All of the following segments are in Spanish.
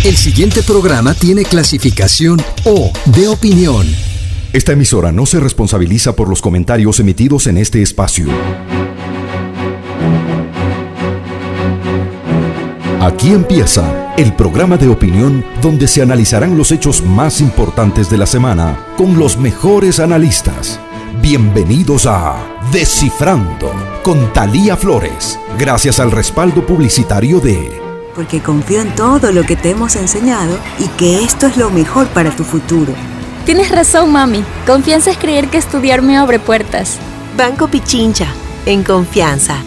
El siguiente programa tiene clasificación O de opinión. Esta emisora no se responsabiliza por los comentarios emitidos en este espacio. Aquí empieza el programa de opinión donde se analizarán los hechos más importantes de la semana con los mejores analistas. Bienvenidos a Descifrando con Thalía Flores, gracias al respaldo publicitario de... Porque confío en todo lo que te hemos enseñado y que esto es lo mejor para tu futuro. Tienes razón, mami. Confianza es creer que estudiar me abre puertas. Banco Pichincha, en confianza.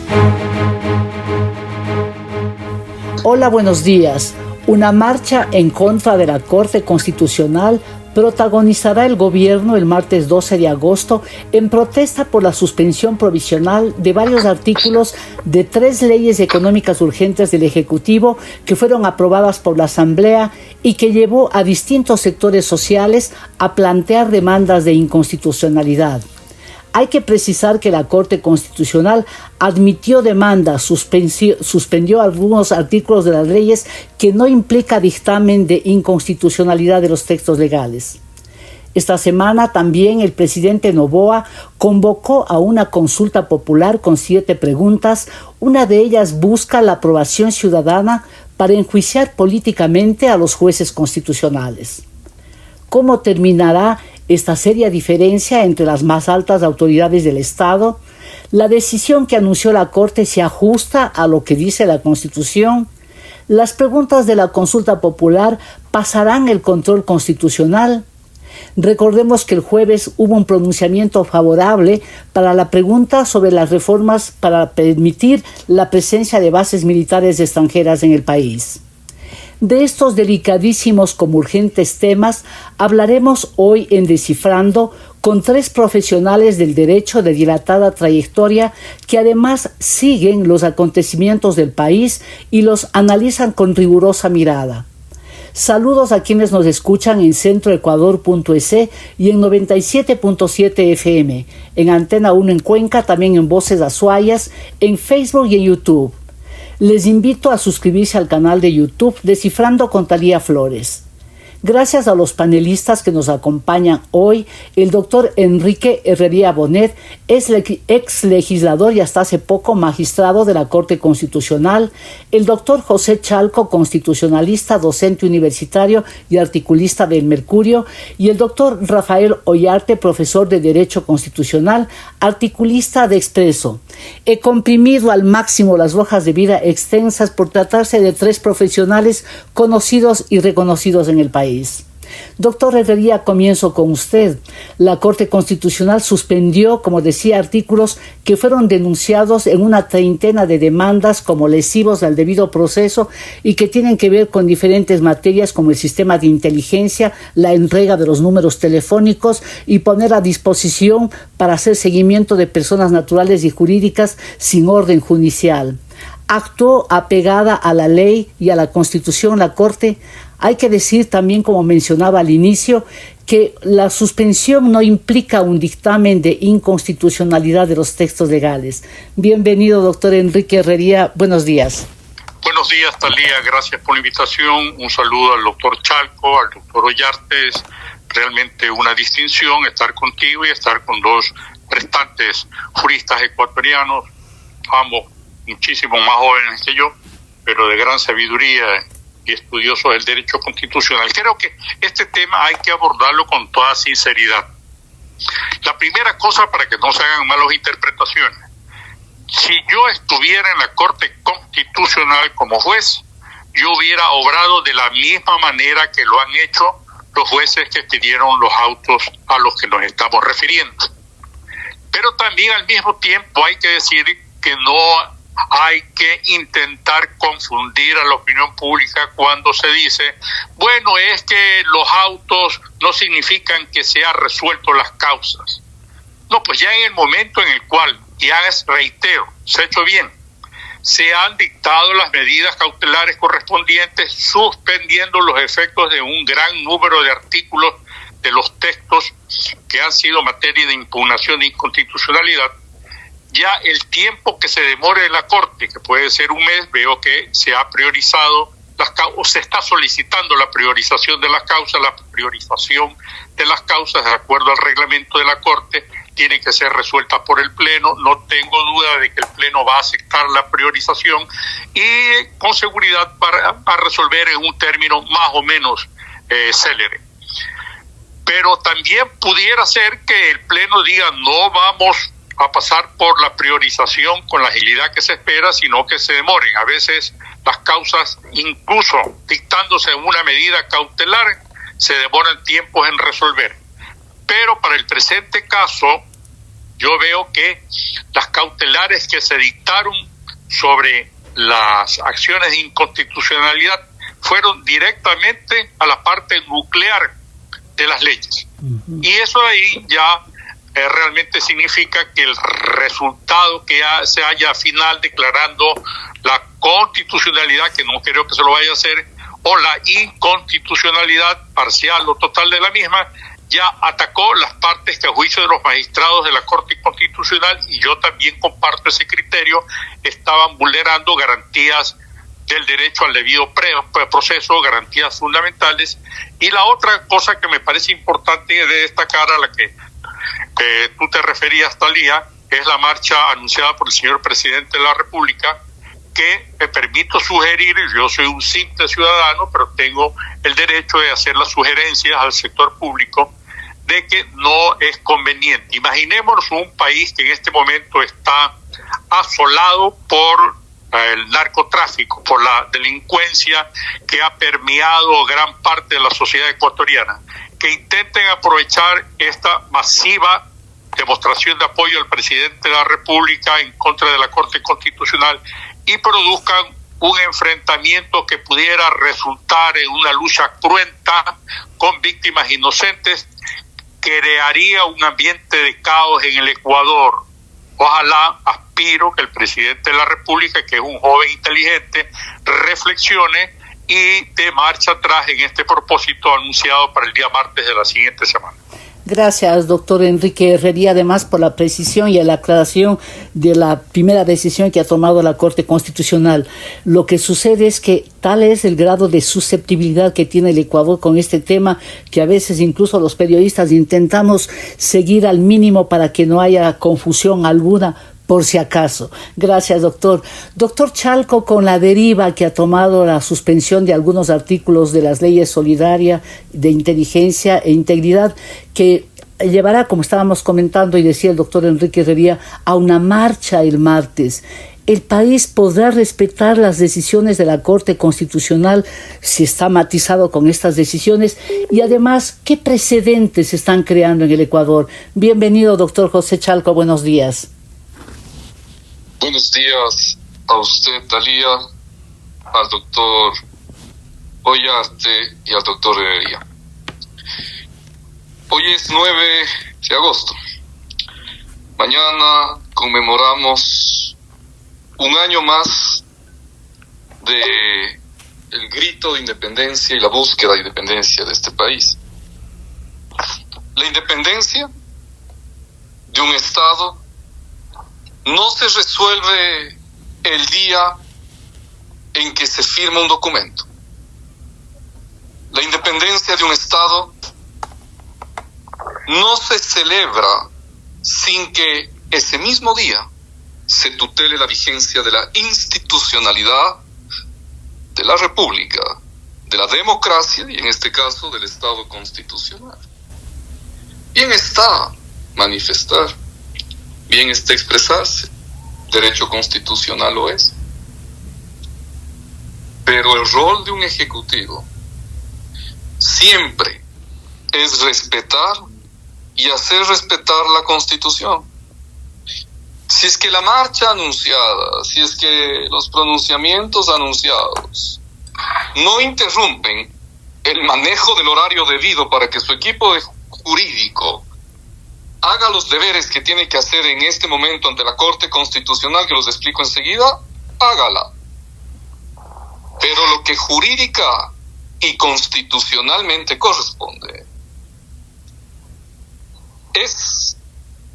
Hola, buenos días. Una marcha en contra de la Corte Constitucional protagonizará el gobierno el martes 12 de agosto en protesta por la suspensión provisional de varios artículos de 3 leyes económicas urgentes del Ejecutivo que fueron aprobadas por la Asamblea y que llevó a distintos sectores sociales a plantear demandas de inconstitucionalidad. Hay que precisar que la Corte Constitucional admitió demandas, suspendió algunos artículos de las leyes que no implica dictamen de inconstitucionalidad de los textos legales. Esta semana también el presidente Noboa convocó a una consulta popular con 7 preguntas. Una de ellas busca la aprobación ciudadana para enjuiciar políticamente a los jueces constitucionales. ¿Cómo terminará esta seria diferencia entre las más altas autoridades del Estado? La decisión que anunció la Corte se ajusta a lo que dice la Constitución. Las preguntas de la consulta popular pasarán el control constitucional. Recordemos que el jueves hubo un pronunciamiento favorable para la pregunta sobre las reformas para permitir la presencia de bases militares extranjeras en el país. De estos delicadísimos como urgentes temas hablaremos hoy en Descifrando con 3 profesionales del derecho de dilatada trayectoria que además siguen los acontecimientos del país y los analizan con rigurosa mirada. Saludos a quienes nos escuchan en centroecuador.es y en 97.7 FM, en Antena 1 en Cuenca, también en Voces Azuayas, en Facebook y en YouTube. Les invito a suscribirse al canal de YouTube Descifrando con Thalía Flores. Gracias a los panelistas que nos acompañan hoy, el doctor Enrique Herrería Bonet es ex legislador y hasta hace poco magistrado de la Corte Constitucional, el doctor José Chalco, constitucionalista, docente universitario y articulista del Mercurio, y el doctor Rafael Ollarte, profesor de Derecho Constitucional, articulista de Expreso. He comprimido al máximo las hojas de vida extensas por tratarse de 3 profesionales conocidos y reconocidos en el país. Doctor Herrería, comienzo con usted. La Corte Constitucional suspendió, como decía, artículos que fueron denunciados en una 30 de demandas como lesivos al debido proceso y que tienen que ver con diferentes materias como el sistema de inteligencia, la entrega de los números telefónicos y poner a disposición para hacer seguimiento de personas naturales y jurídicas sin orden judicial. Actuó apegada a la ley y a la Constitución la Corte. Hay que decir también, como mencionaba al inicio, que la suspensión no implica un dictamen de inconstitucionalidad de los textos legales. Bienvenido, doctor Enrique Herrería. Buenos días. Buenos días, Thalía. Gracias por la invitación. Un saludo al doctor Chalco, al doctor Ollarte. Es realmente una distinción estar contigo y estar con 2 restantes juristas ecuatorianos, ambos muchísimo más jóvenes que yo, pero de gran sabiduría y estudiosos del derecho constitucional. Creo que este tema hay que abordarlo con toda sinceridad. La primera cosa, para que no se hagan malas interpretaciones: si yo estuviera en la Corte Constitucional como juez, yo hubiera obrado de la misma manera que lo han hecho los jueces que pidieron los autos a los que nos estamos refiriendo. Pero también al mismo tiempo hay que decir que no hay que intentar confundir a la opinión pública cuando se dice, bueno, es que los autos no significan que se han resuelto las causas. No, pues ya en el momento en el cual, ya reitero, se ha hecho bien, se han dictado las medidas cautelares correspondientes, suspendiendo los efectos de un gran número de artículos de los textos que han sido materia de impugnación de inconstitucionalidad. Ya el tiempo que se demore en la Corte, que puede ser un mes, veo que se ha priorizado o se está solicitando la priorización de las causas. La priorización de las causas, de acuerdo al reglamento de la Corte, tiene que ser resuelta por el Pleno. No tengo duda de que el Pleno va a aceptar la priorización y con seguridad va a resolver en un término más o menos célere. Pero también pudiera ser que el Pleno diga no vamos a pasar por la priorización con la agilidad que se espera, sino que se demoren. A veces las causas, incluso dictándose una medida cautelar, se demoran tiempos en resolver. Pero para el presente caso, yo veo que las cautelares que se dictaron sobre las acciones de inconstitucionalidad fueron directamente a la parte nuclear de las leyes. Y eso ahí ya realmente significa que el resultado que se haya al final declarando la constitucionalidad, que no creo que se lo vaya a hacer, o la inconstitucionalidad parcial o total de la misma, ya atacó las partes que a juicio de los magistrados de la Corte Constitucional, y yo también comparto ese criterio, estaban vulnerando garantías del derecho al debido proceso, garantías fundamentales. Y la otra cosa que me parece importante de destacar, a la que tú te referías, Talía, es la marcha anunciada por el señor presidente de la República, que me permito sugerir, yo soy un simple ciudadano, pero tengo el derecho de hacer las sugerencias al sector público, de que no es conveniente. Imaginémonos un país que en este momento está asolado por el narcotráfico, por la delincuencia que ha permeado gran parte de la sociedad ecuatoriana, que intenten aprovechar esta masiva demostración de apoyo al presidente de la República en contra de la Corte Constitucional y produzcan un enfrentamiento que pudiera resultar en una lucha cruenta con víctimas inocentes, crearía un ambiente de caos en el Ecuador. Ojalá, aspiro que el presidente de la República, que es un joven inteligente, reflexione y dé marcha atrás en este propósito anunciado para el día martes de la siguiente semana. Gracias, doctor Enrique Herrería, además por la precisión y la aclaración de la primera decisión que ha tomado la Corte Constitucional. Lo que sucede es que tal es el grado de susceptibilidad que tiene el Ecuador con este tema, que a veces incluso los periodistas intentamos seguir al mínimo para que no haya confusión alguna, por si acaso. Gracias, doctor. Doctor Chalco, con la deriva que ha tomado la suspensión de algunos artículos de las leyes solidaria, de inteligencia e integridad, que llevará, como estábamos comentando y decía el doctor Enrique Herrería, a una marcha el martes. ¿El país podrá respetar las decisiones de la Corte Constitucional si está matizado con estas decisiones? Y además, ¿qué precedentes se están creando en el Ecuador? Bienvenido, doctor José Chalco. Buenos días. Buenos días a usted, Talía, al doctor Ollarte y al doctor Herrería. Hoy es 9 de agosto. Mañana conmemoramos un año más de el grito de independencia y la búsqueda de independencia de este país. La independencia de un Estado no se resuelve el día en que se firma un documento. La independencia de un Estado no se celebra sin que ese mismo día se tutele la vigencia de la institucionalidad de la República, de la democracia y en este caso del Estado constitucional. Bien está manifestar, bien está expresarse, derecho constitucional lo es. Pero el rol de un ejecutivo siempre es respetar y hacer respetar la Constitución. Si es que la marcha anunciada, si es que los pronunciamientos anunciados no interrumpen el manejo del horario debido para que su equipo jurídico haga los deberes que tiene que hacer en este momento ante la Corte Constitucional, que los explico enseguida, hágala. Pero lo que jurídica y constitucionalmente corresponde es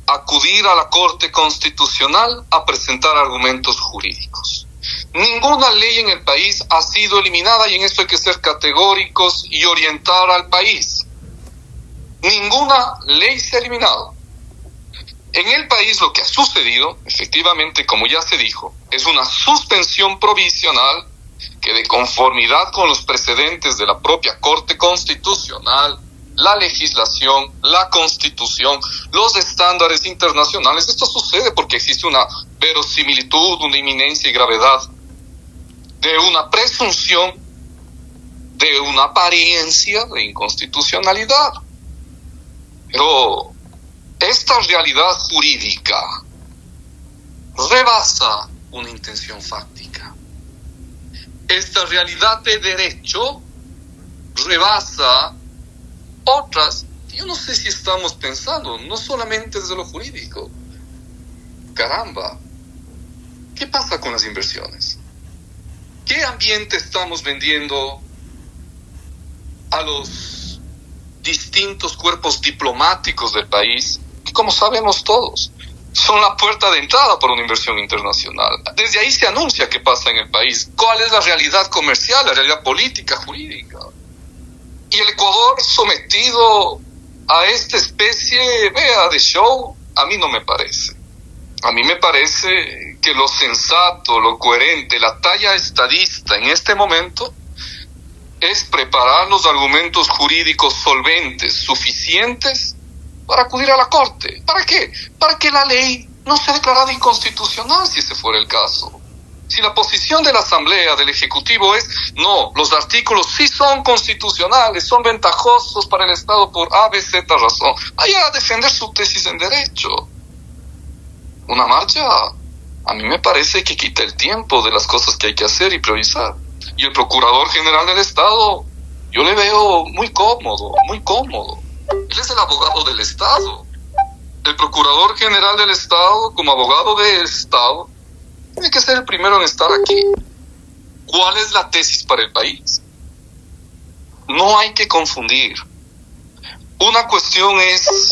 acudir a la Corte Constitucional a presentar argumentos jurídicos. Ninguna ley en el país ha sido eliminada, y en esto hay que ser categóricos y orientar al país. Ninguna ley se ha eliminado. En el país lo que ha sucedido, efectivamente, como ya se dijo, es una suspensión provisional que, de conformidad con los precedentes de la propia Corte Constitucional, la legislación, la Constitución, los estándares internacionales, esto sucede porque existe una verosimilitud, una inminencia y gravedad de una presunción, de una apariencia de inconstitucionalidad. Pero esta realidad jurídica rebasa una intención fáctica. Esta realidad de derecho rebasa otras. Yo no sé si estamos pensando, no solamente desde lo jurídico. Caramba, ¿qué pasa con las inversiones? ¿Qué ambiente estamos vendiendo a los distintos cuerpos diplomáticos del país, que, como sabemos todos, son la puerta de entrada para una inversión internacional? Desde ahí se anuncia qué pasa en el país, cuál es la realidad comercial, la realidad política, jurídica. Y el Ecuador sometido a esta especie, de show, a mí no me parece. A mí me parece que lo sensato, lo coherente, la talla estadista en este momento es preparar los argumentos jurídicos solventes, suficientes, para acudir a la Corte. ¿Para qué? Para que la ley no sea declarada inconstitucional, si ese fuera el caso. Si la posición de la Asamblea, del Ejecutivo es, no, los artículos sí son constitucionales, son ventajosos para el Estado por A, B, Z razón, vaya a defender su tesis en derecho. Una marcha, a mí me parece que quita el tiempo de las cosas que hay que hacer y priorizar. Y el Procurador General del Estado, yo le veo muy cómodo, muy cómodo. Él es el abogado del Estado. El Procurador General del Estado, como abogado del Estado, tiene que ser el primero en estar aquí. ¿Cuál es la tesis para el país? No hay que confundir. Una cuestión es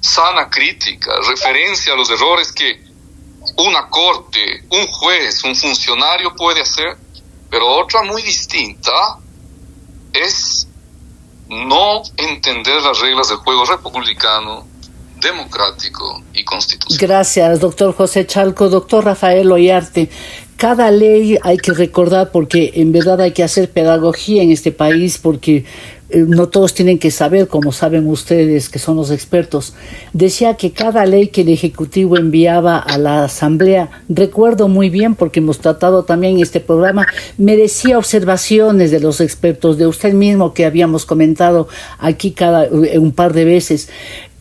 sana crítica, referencia a los errores que una corte, un juez, un funcionario puede hacer, pero otra muy distinta es no entender las reglas del juego republicano, democrático y constitucional. Gracias, doctor José Chalco. Doctor Rafael Ollarte, cada ley hay que recordar, porque en verdad hay que hacer pedagogía en este país, porque no todos tienen que saber, como saben ustedes, que son los expertos. Decía que cada ley que el Ejecutivo enviaba a la Asamblea, recuerdo muy bien, porque hemos tratado también en este programa, merecía observaciones de los expertos, de usted mismo, que habíamos comentado aquí un par de veces.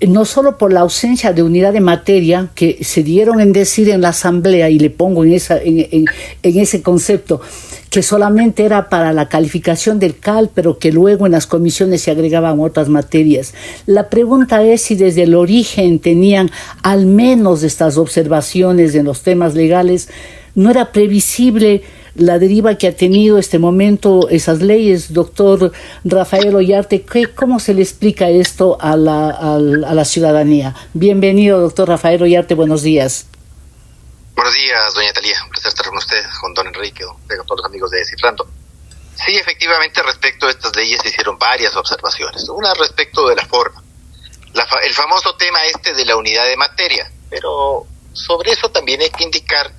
No solo por la ausencia de unidad de materia que se dieron en decir en la Asamblea, y le pongo en ese concepto, que solamente era para la calificación del CAL, pero que luego en las comisiones se agregaban otras materias. La pregunta es si desde el origen tenían al menos estas observaciones en los temas legales. ¿No era previsible la deriva que ha tenido este momento esas leyes? Doctor Rafael Ollarte, ¿cómo se le explica esto a la ciudadanía? Bienvenido, doctor Rafael Ollarte, buenos días. Buenos días, doña Talía, un placer estar con usted, con don Enrique, con todos los amigos de Descifrando. Sí, efectivamente, respecto a estas leyes se hicieron varias observaciones. Una respecto de la forma, el famoso tema de la unidad de materia, pero sobre eso también hay que indicar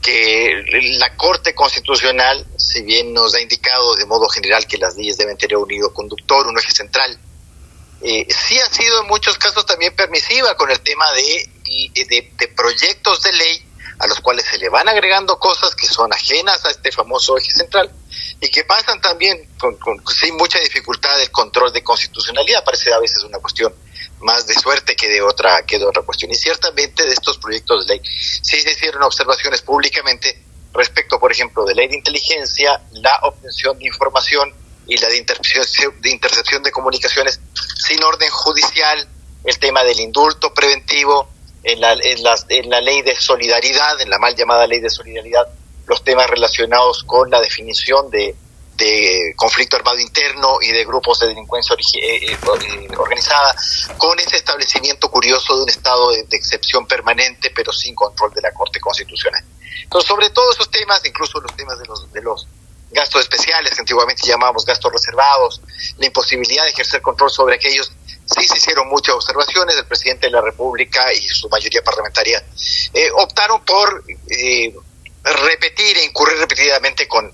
que la Corte Constitucional, si bien nos ha indicado de modo general que las leyes deben tener un hilo conductor, un eje central, sí ha sido en muchos casos también permisiva con el tema de proyectos de ley a los cuales se le van agregando cosas que son ajenas a este famoso eje central y que pasan también sin mucha dificultad el control de constitucionalidad. Parece a veces una cuestión más de suerte que de otra cuestión. Y ciertamente de estos proyectos de ley sí se hicieron observaciones públicamente respecto, por ejemplo, de ley de inteligencia, la obtención de información y la de intercepción de comunicaciones sin orden judicial, el tema del indulto preventivo, en la ley de solidaridad, en la mal llamada ley de solidaridad, los temas relacionados con la definición de conflicto armado interno y de grupos de delincuencia organizada, con ese establecimiento curioso de un estado de excepción permanente, pero sin control de la Corte Constitucional. Entonces, sobre todo esos temas, incluso los temas de los gastos especiales, que antiguamente llamábamos gastos reservados, la imposibilidad de ejercer control sobre aquellos, sí se hicieron muchas observaciones. El presidente de la República y su mayoría parlamentaria optaron por repetir e incurrir repetidamente con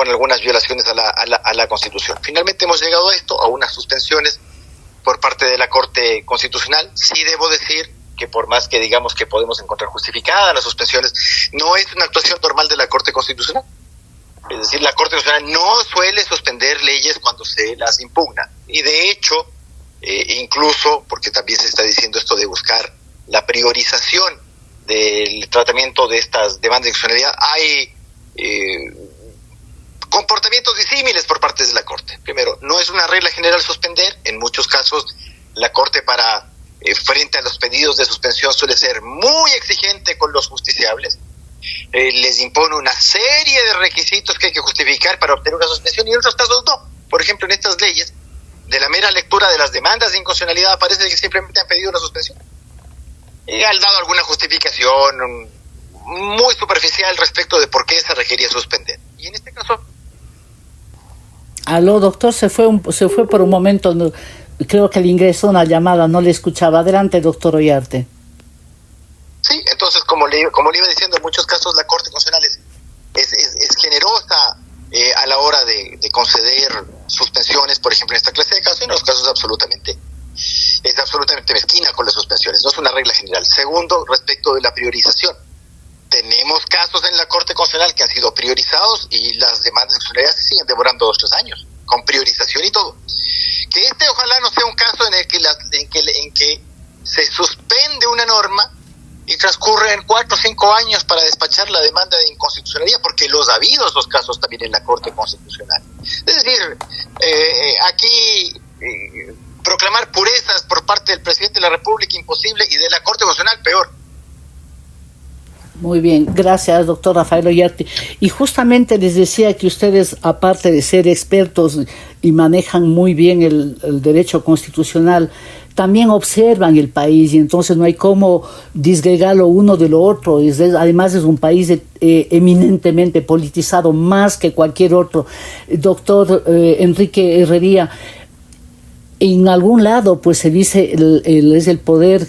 algunas violaciones a la Constitución. Finalmente hemos llegado a esto, a unas suspensiones por parte de la Corte Constitucional. Sí debo decir que por más que digamos que podemos encontrar justificadas las suspensiones, no es una actuación normal de la Corte Constitucional. Es decir, la Corte Constitucional no suele suspender leyes cuando se las impugna. Y de hecho, incluso, porque también se está diciendo esto de buscar la priorización del tratamiento de estas demandas de inconstitucionalidad, hay comportamientos disímiles por parte de la Corte. Primero, no es una regla general suspender. En muchos casos, la Corte frente a los pedidos de suspensión suele ser muy exigente con los justiciables. Les impone una serie de requisitos que hay que justificar para obtener una suspensión, y en otros casos no. Por ejemplo, en estas leyes, de la mera lectura de las demandas de inconstitucionalidad, parece que simplemente han pedido una suspensión. Y han dado alguna justificación muy superficial respecto de por qué se requería suspender. Y en este caso... Aló, doctor, se fue por un momento, creo que le ingresó una llamada, no le escuchaba. Adelante, doctor Ollarte. Sí, entonces, como le iba diciendo, en muchos casos la Corte Constitucional es generosa a la hora de conceder suspensiones, por ejemplo, en esta clase de casos. En los casos es absolutamente mezquina con las suspensiones. No es una regla general. Segundo, respecto de la priorización. Tenemos casos en la Corte Constitucional que han sido priorizados y las demandas de constitucionalidad se siguen demorando 2 o 3 años, con priorización y todo. Que ojalá no sea un caso en que se suspende una norma y transcurren 4 o 5 años para despachar la demanda de inconstitucionalidad, porque los ha habido esos casos también en la Corte Constitucional. Es decir, aquí proclamar purezas por parte del presidente de la República imposible, y de la Corte Constitucional peor. Muy bien, gracias, doctor Rafael Ollarte. Y justamente les decía que ustedes, aparte de ser expertos y manejan muy bien el derecho constitucional, también observan el país, y entonces no hay cómo disgregarlo uno de lo otro. Además es un país eminentemente politizado, más que cualquier otro. Doctor Enrique Herrería, en algún lado pues se dice es el poder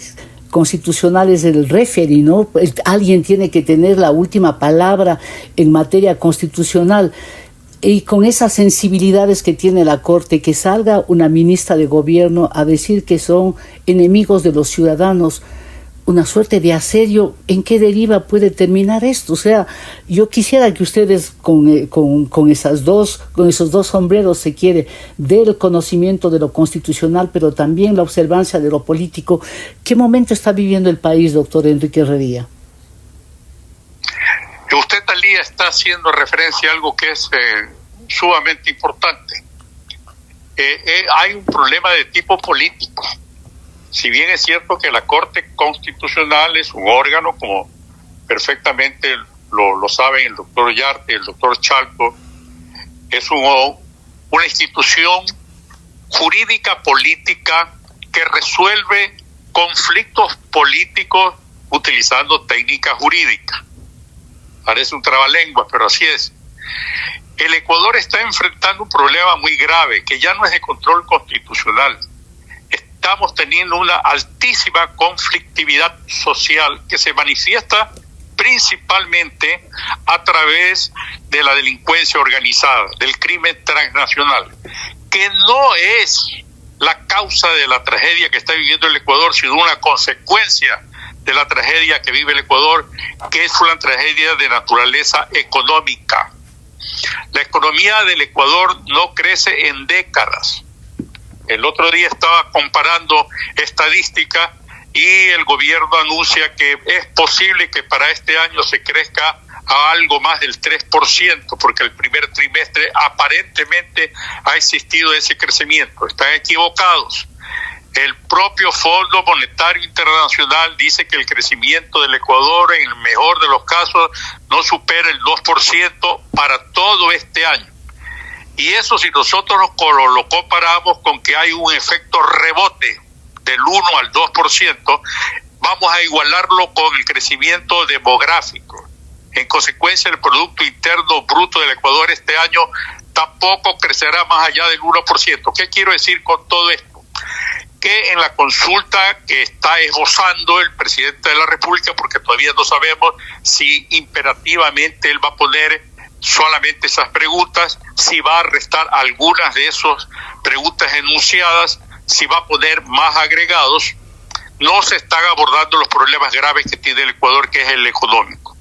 constitucional, es el referee, ¿no? Alguien tiene que tener la última palabra en materia constitucional. Y con esas sensibilidades que tiene la Corte, que salga una ministra de gobierno a decir que son enemigos de los ciudadanos, una suerte de asedio, ¿en qué deriva puede terminar esto? O sea, yo quisiera que ustedes con esos dos sombreros, se quiere, del conocimiento de lo constitucional, pero también la observancia de lo político. ¿Qué momento está viviendo el país, doctor Enrique Herrería? Usted, Talía, está haciendo referencia a algo que es sumamente importante. Hay un problema de tipo político. Si bien es cierto que la Corte Constitucional es un órgano, como perfectamente lo saben el doctor Ollarte y el doctor Chalco, es una institución jurídica política que resuelve conflictos políticos utilizando técnicas jurídicas. Parece un trabalenguas, pero así es. El Ecuador está enfrentando un problema muy grave, que ya no es de control constitucional. Estamos teniendo una altísima conflictividad social que se manifiesta principalmente a través de la delincuencia organizada, del crimen transnacional, que no es la causa de la tragedia que está viviendo el Ecuador, sino una consecuencia de la tragedia que vive el Ecuador, que es una tragedia de naturaleza económica. La economía del Ecuador no crece en décadas. El otro día estaba comparando estadísticas y el gobierno anuncia que es posible que para este año se crezca a algo más del 3%, porque el primer trimestre aparentemente ha existido ese crecimiento. Están equivocados. El propio Fondo Monetario Internacional dice que el crecimiento del Ecuador, en el mejor de los casos, no supera el 2% para todo este año. Y eso, si nosotros lo comparamos con que hay un efecto rebote del 1 al 2%, vamos a igualarlo con el crecimiento demográfico. En consecuencia, el Producto Interno Bruto del Ecuador este año tampoco crecerá más allá del 1%. ¿Qué quiero decir con todo esto? Que en la consulta que está esbozando el presidente de la República, porque todavía no sabemos si imperativamente él va a poner solamente esas preguntas, si va a restar algunas de esas preguntas enunciadas, si va a poner más agregados, no se están abordando los problemas graves que tiene el Ecuador, que es el económico.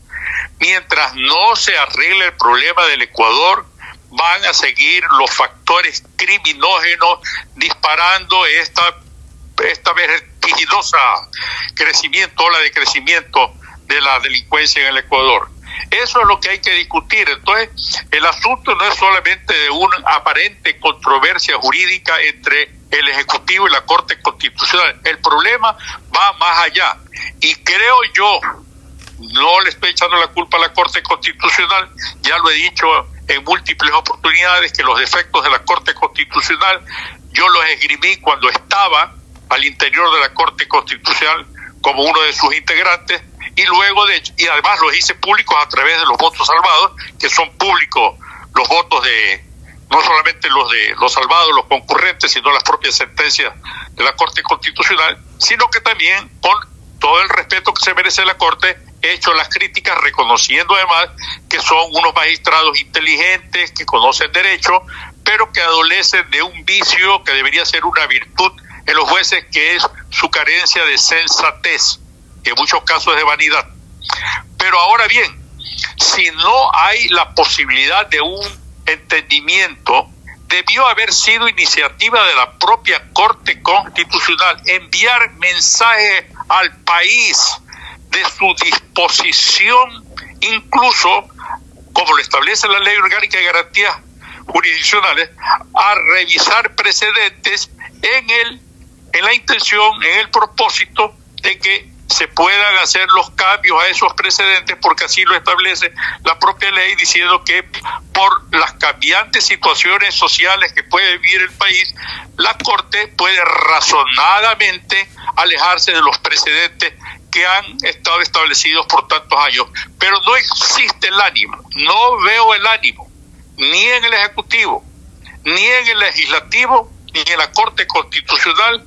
Mientras no se arregle el problema del Ecuador, van a seguir los factores criminógenos disparando esta vertiginosa ola de crecimiento de la delincuencia en el Ecuador. Eso es lo que hay que discutir. Entonces, el asunto no es solamente de una aparente controversia jurídica entre el Ejecutivo y la Corte Constitucional. El problema va más allá. Y creo yo, no le estoy echando la culpa a la Corte Constitucional, ya lo he dicho en múltiples oportunidades, que los defectos de la Corte Constitucional yo los esgrimí cuando estaba al interior de la Corte Constitucional como uno de sus integrantes, y luego y además los hice públicos a través de los votos salvados, que son públicos los votos de no solamente los de los salvados, los concurrentes, sino las propias sentencias de la Corte Constitucional, sino que también, con todo el respeto que se merece la Corte, he hecho las críticas reconociendo además que son unos magistrados inteligentes, que conocen derecho, pero que adolecen de un vicio que debería ser una virtud en los jueces, que es su carencia de sensatez, en muchos casos de vanidad. Pero ahora bien, si no hay la posibilidad de un entendimiento, debió haber sido iniciativa de la propia Corte Constitucional enviar mensaje al país de su disposición, incluso, como lo establece la Ley Orgánica de Garantías Jurisdiccionales, a revisar precedentes en la intención, en el propósito de que se puedan hacer los cambios a esos precedentes, porque así lo establece la propia ley, diciendo que por las cambiantes situaciones sociales que puede vivir el país, la Corte puede razonadamente alejarse de los precedentes que han estado establecidos por tantos años. Pero no existe el ánimo, no veo el ánimo, ni en el Ejecutivo, ni en el Legislativo, ni en la Corte Constitucional,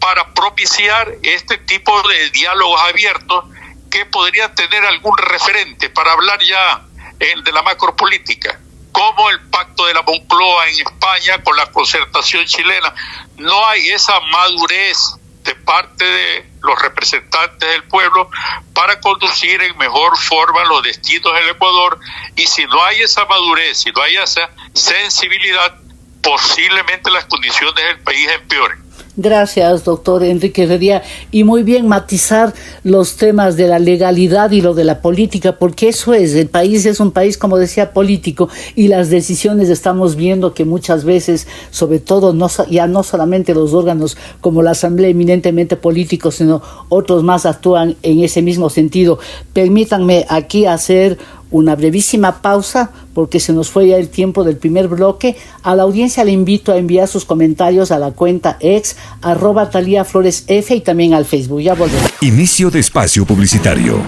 para propiciar este tipo de diálogos abiertos que podrían tener algún referente para hablar ya de la macropolítica, como el pacto de la Moncloa en España con la concertación chilena. No hay esa madurez de parte de los representantes del pueblo para conducir en mejor forma los destinos del Ecuador, y si no hay esa madurez, si no hay esa sensibilidad, posiblemente las condiciones del país empeoren. Gracias, doctor Enrique Heredia. Y muy bien matizar los temas de la legalidad y lo de la política, porque eso es, el país es un país, como decía, político, y las decisiones estamos viendo que muchas veces, sobre todo, ya no solamente los órganos como la Asamblea eminentemente políticos, sino otros más actúan en ese mismo sentido. Permítanme aquí hacer una brevísima pausa, porque se nos fue ya el tiempo del primer bloque. A la audiencia le invito a enviar sus comentarios a la cuenta ex @TaliaFloresF y también al Facebook. Ya volvemos. Inicio de espacio publicitario.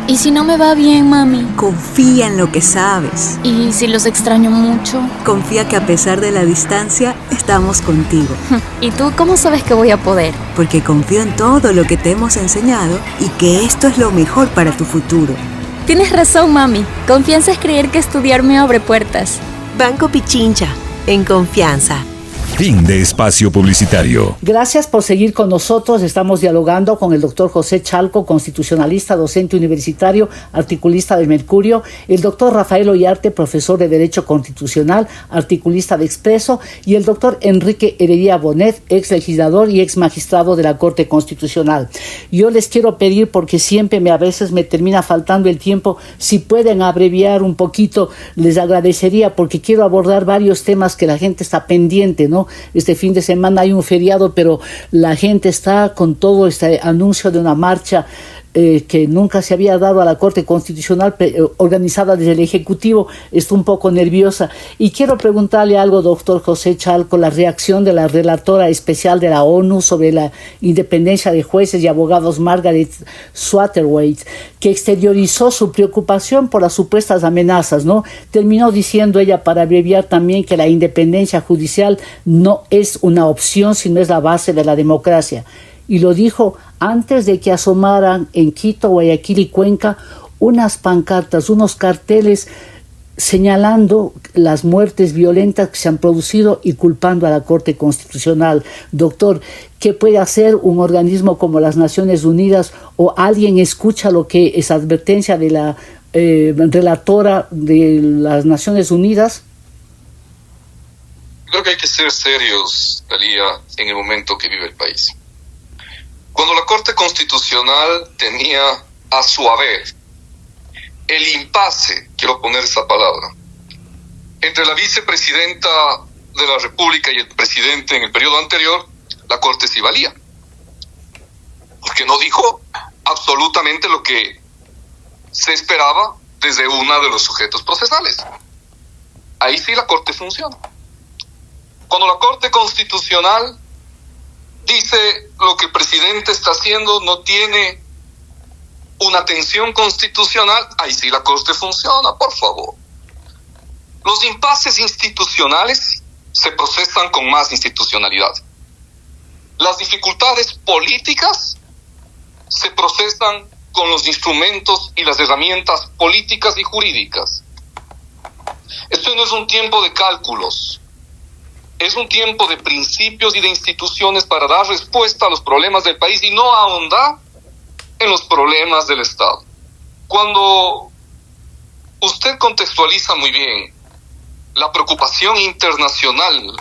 ¿Y si no me va bien, mami? Confía en lo que sabes. ¿Y si los extraño mucho? Confía que a pesar de la distancia, estamos contigo. ¿Y tú cómo sabes que voy a poder? Porque confío en todo lo que te hemos enseñado y que esto es lo mejor para tu futuro. Tienes razón, mami. Confianza es creer que estudiar me abre puertas. Banco Pichincha, en confianza. Fin de espacio publicitario. Gracias por seguir con nosotros. Estamos dialogando con el doctor José Chalco, constitucionalista, docente universitario, articulista del Mercurio, el doctor Rafael Ollarte, profesor de Derecho Constitucional, articulista de Expreso, y el doctor Enrique Heredia Bonet, ex legislador y ex magistrado de la Corte Constitucional. Yo les quiero pedir, porque siempre a veces me termina faltando el tiempo, si pueden abreviar un poquito, les agradecería, porque quiero abordar varios temas que la gente está pendiente, ¿no? Este fin de semana hay un feriado, pero la gente está con todo este anuncio de una marcha que nunca se había dado a la Corte Constitucional, organizada desde el Ejecutivo. Está un poco nerviosa. Y quiero preguntarle algo, doctor José Chalco, la reacción de la relatora especial de la ONU sobre la independencia de jueces y abogados, Margaret Swartwaite, que exteriorizó su preocupación por las supuestas amenazas, ¿no? Terminó diciendo ella, para abreviar también, que la independencia judicial no es una opción, sino es la base de la democracia. Y lo dijo antes de que asomaran en Quito, Guayaquil y Cuenca unas pancartas, unos carteles señalando las muertes violentas que se han producido y culpando a la Corte Constitucional. Doctor, ¿qué puede hacer un organismo como las Naciones Unidas, o alguien escucha lo que es advertencia de la relatora de las Naciones Unidas? Creo que hay que ser serios, Talía, en el momento que vive el país. Cuando la Corte Constitucional tenía a su haber el impasse, quiero poner esa palabra, entre la vicepresidenta de la República y el presidente en el periodo anterior, la Corte sí valía. Porque no dijo absolutamente lo que se esperaba desde uno de los sujetos procesales. Ahí sí la Corte funciona. Cuando la Corte Constitucional dice lo que el presidente está haciendo no tiene una tensión constitucional, ahí sí la Corte funciona, por favor. Los impases institucionales se procesan con más institucionalidad. Las dificultades políticas se procesan con los instrumentos y las herramientas políticas y jurídicas. Esto no es un tiempo de cálculos. Es un tiempo de principios y de instituciones para dar respuesta a los problemas del país y no ahondar en los problemas del Estado. Cuando usted contextualiza muy bien la preocupación internacional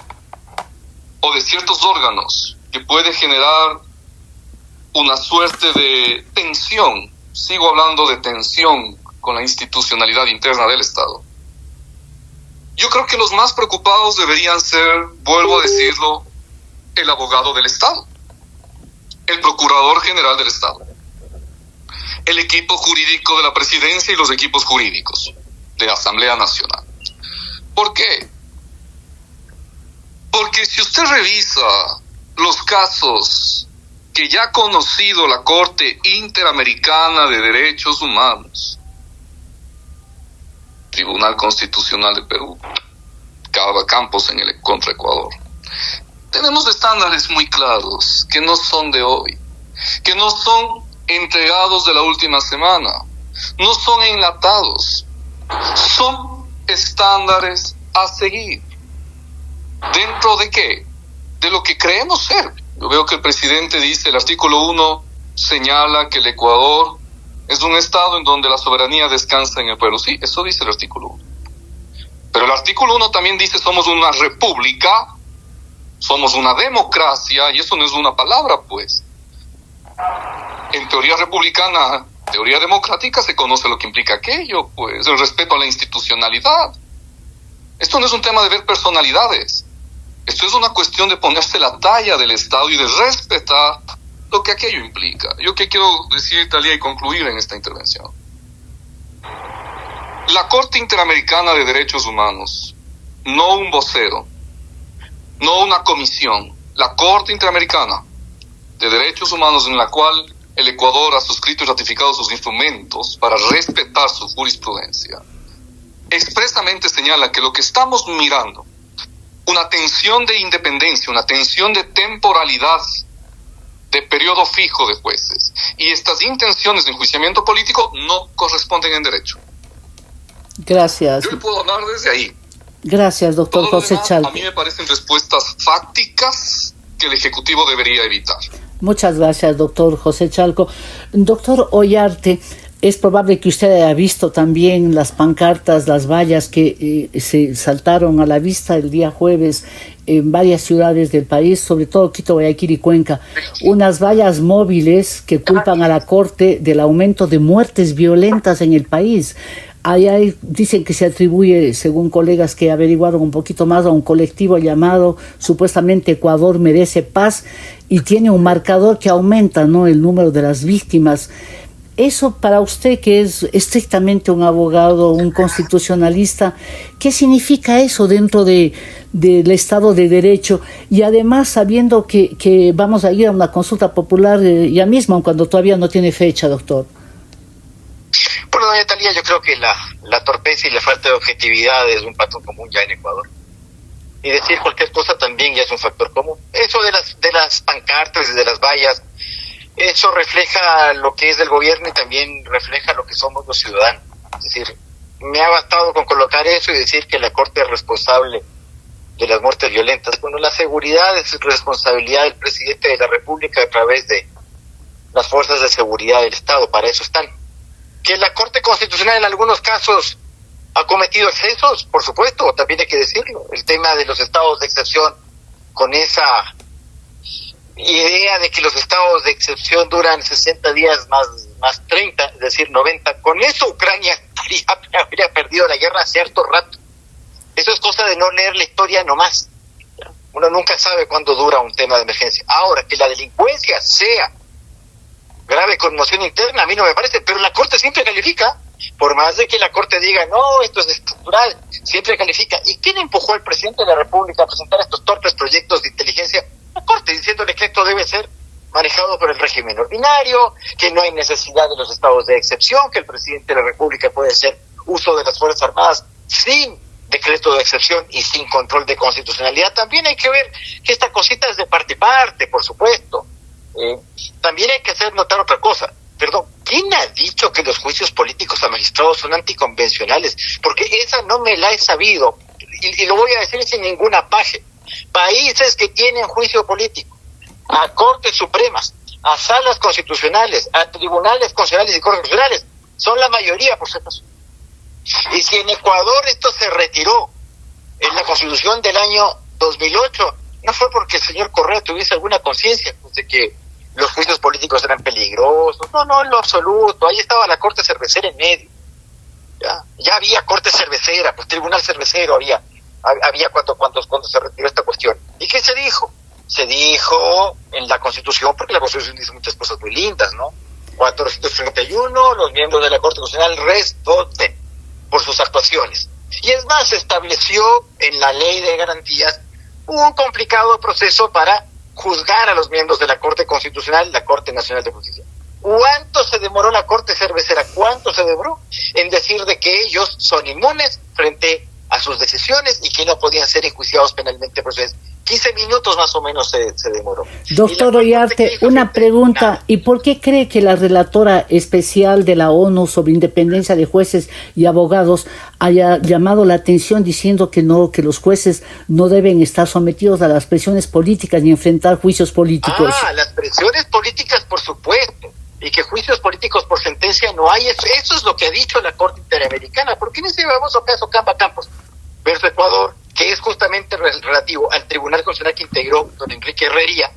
o de ciertos órganos que puede generar una suerte de tensión, sigo hablando de tensión con la institucionalidad interna del Estado, yo creo que los más preocupados deberían ser, vuelvo a decirlo, el abogado del Estado, el procurador general del Estado, el equipo jurídico de la presidencia y los equipos jurídicos de la Asamblea Nacional. ¿Por qué? Porque si usted revisa los casos que ya ha conocido la Corte Interamericana de Derechos Humanos, Tribunal Constitucional de Perú, Cava Campos contra Ecuador, tenemos estándares muy claros que no son de hoy, que no son entregados de la última semana, no son enlatados, son estándares a seguir. ¿Dentro de qué? De lo que creemos ser. Yo veo que el presidente dice, el artículo 1 señala que el Ecuador es un estado en donde la soberanía descansa en el pueblo. Sí, eso dice el artículo 1. Pero el artículo 1 también dice somos una república, somos una democracia, y eso no es una palabra, pues. En teoría republicana, teoría democrática, se conoce lo que implica aquello, pues, el respeto a la institucionalidad. Esto no es un tema de ver personalidades. Esto es una cuestión de ponerse la talla del Estado y de respetar lo que aquello implica. Yo qué quiero decir, Talía, y concluir en esta intervención. La Corte Interamericana de Derechos Humanos, no un vocero, no una comisión, la Corte Interamericana de Derechos Humanos, en la cual el Ecuador ha suscrito y ratificado sus instrumentos para respetar su jurisprudencia, expresamente señala que lo que estamos mirando, una tensión de independencia, una tensión de temporalidad, de periodo fijo de jueces, y estas intenciones de enjuiciamiento político no corresponden en derecho. Gracias. Yo le puedo hablar desde ahí. Gracias, doctor José Chalco. A mí me parecen respuestas fácticas que el Ejecutivo debería evitar. Muchas gracias, doctor José Chalco. Doctor Ollarte, es probable que usted haya visto también las pancartas, las vallas que se saltaron a la vista el día jueves en varias ciudades del país, sobre todo Quito, Guayaquil y Cuenca. Unas vallas móviles que culpan a la Corte del aumento de muertes violentas en el país. Ahí dicen que se atribuye, según colegas que averiguaron un poquito más, a un colectivo llamado supuestamente Ecuador Merece Paz, y tiene un marcador que aumenta, ¿no?, el número de las víctimas. Eso para usted, que es estrictamente un abogado, un constitucionalista, ¿qué significa eso dentro del Estado de Derecho? Y además sabiendo que vamos a ir a una consulta popular ya mismo, cuando todavía no tiene fecha, doctor. Bueno, doña Talía, yo creo que la torpeza y la falta de objetividad es un patrón común ya en Ecuador. Y decir cualquier cosa también ya es un factor común. Eso de las pancartas y de las vallas, eso refleja lo que es del gobierno y también refleja lo que somos los ciudadanos. Es decir, me ha bastado con colocar eso y decir que la Corte es responsable de las muertes violentas. Bueno, la seguridad es responsabilidad del presidente de la República a través de las fuerzas de seguridad del Estado, para eso están. Que la Corte Constitucional en algunos casos ha cometido excesos, por supuesto, también hay que decirlo. El tema de los estados de excepción, con esa idea de que los estados de excepción duran 60 días más 30, es decir, 90. Con eso Ucrania habría perdido la guerra hace harto rato. Eso es cosa de no leer la historia nomás. Uno nunca sabe cuándo dura un tema de emergencia. Ahora, que la delincuencia sea grave conmoción interna, a mí no me parece, pero la Corte siempre califica. Por más de que la Corte diga, no, esto es estructural, siempre califica. ¿Y quién empujó al presidente de la República a presentar estos torpes proyectos de inteligencia? La Corte, diciéndole que esto debe ser manejado por el régimen ordinario, que no hay necesidad de los estados de excepción, que el presidente de la República puede hacer uso de las Fuerzas Armadas sin decreto de excepción y sin control de constitucionalidad. También hay que ver que esta cosita es de parte y parte, por supuesto. También hay que hacer notar otra cosa. Perdón, ¿quién ha dicho que los juicios políticos a magistrados son anticonvencionales? Porque esa no me la he sabido, y lo voy a decir sin ninguna paje. Países que tienen juicio político, a cortes supremas, a salas constitucionales, a tribunales constitucionales y constitucionales, son la mayoría, por supuesto. Y si en Ecuador esto se retiró en la Constitución del año 2008, no fue porque el señor Correa tuviese alguna conciencia pues, de que los juicios políticos eran peligrosos. No, en lo absoluto. Ahí estaba la Corte Cervecera en medio. Ya había Corte Cervecera, pues Tribunal Cervecero había cuando se retiró esta cuestión. ¿Y qué se dijo? Se dijo en la Constitución, porque la Constitución dice muchas cosas muy lindas, ¿no? 431, los miembros de la Corte Constitucional responden por sus actuaciones. Y es más, se estableció en la Ley de Garantías un complicado proceso para juzgar a los miembros de la Corte Constitucional, la Corte Nacional de Justicia. ¿Cuánto se demoró la Corte Cervecera? ¿Cuánto se demoró en decir de que ellos son inmunes frente a sus decisiones y que no podían ser enjuiciados penalmente por eso? 15 minutos más o menos se demoró. Doctor Ollarte, una pregunta. ¿Y por qué cree que la relatora especial de la ONU sobre independencia de jueces y abogados haya llamado la atención diciendo que los jueces no deben estar sometidos a las presiones políticas ni enfrentar juicios políticos? Las presiones políticas, por supuesto. Y que juicios políticos por sentencia no hay. Eso es lo que ha dicho la Corte Interamericana. ¿Por qué no se llevamos a caso Campa Campos versus Ecuador, que es justamente relativo al Tribunal Constitucional que integró don Enrique Herrería?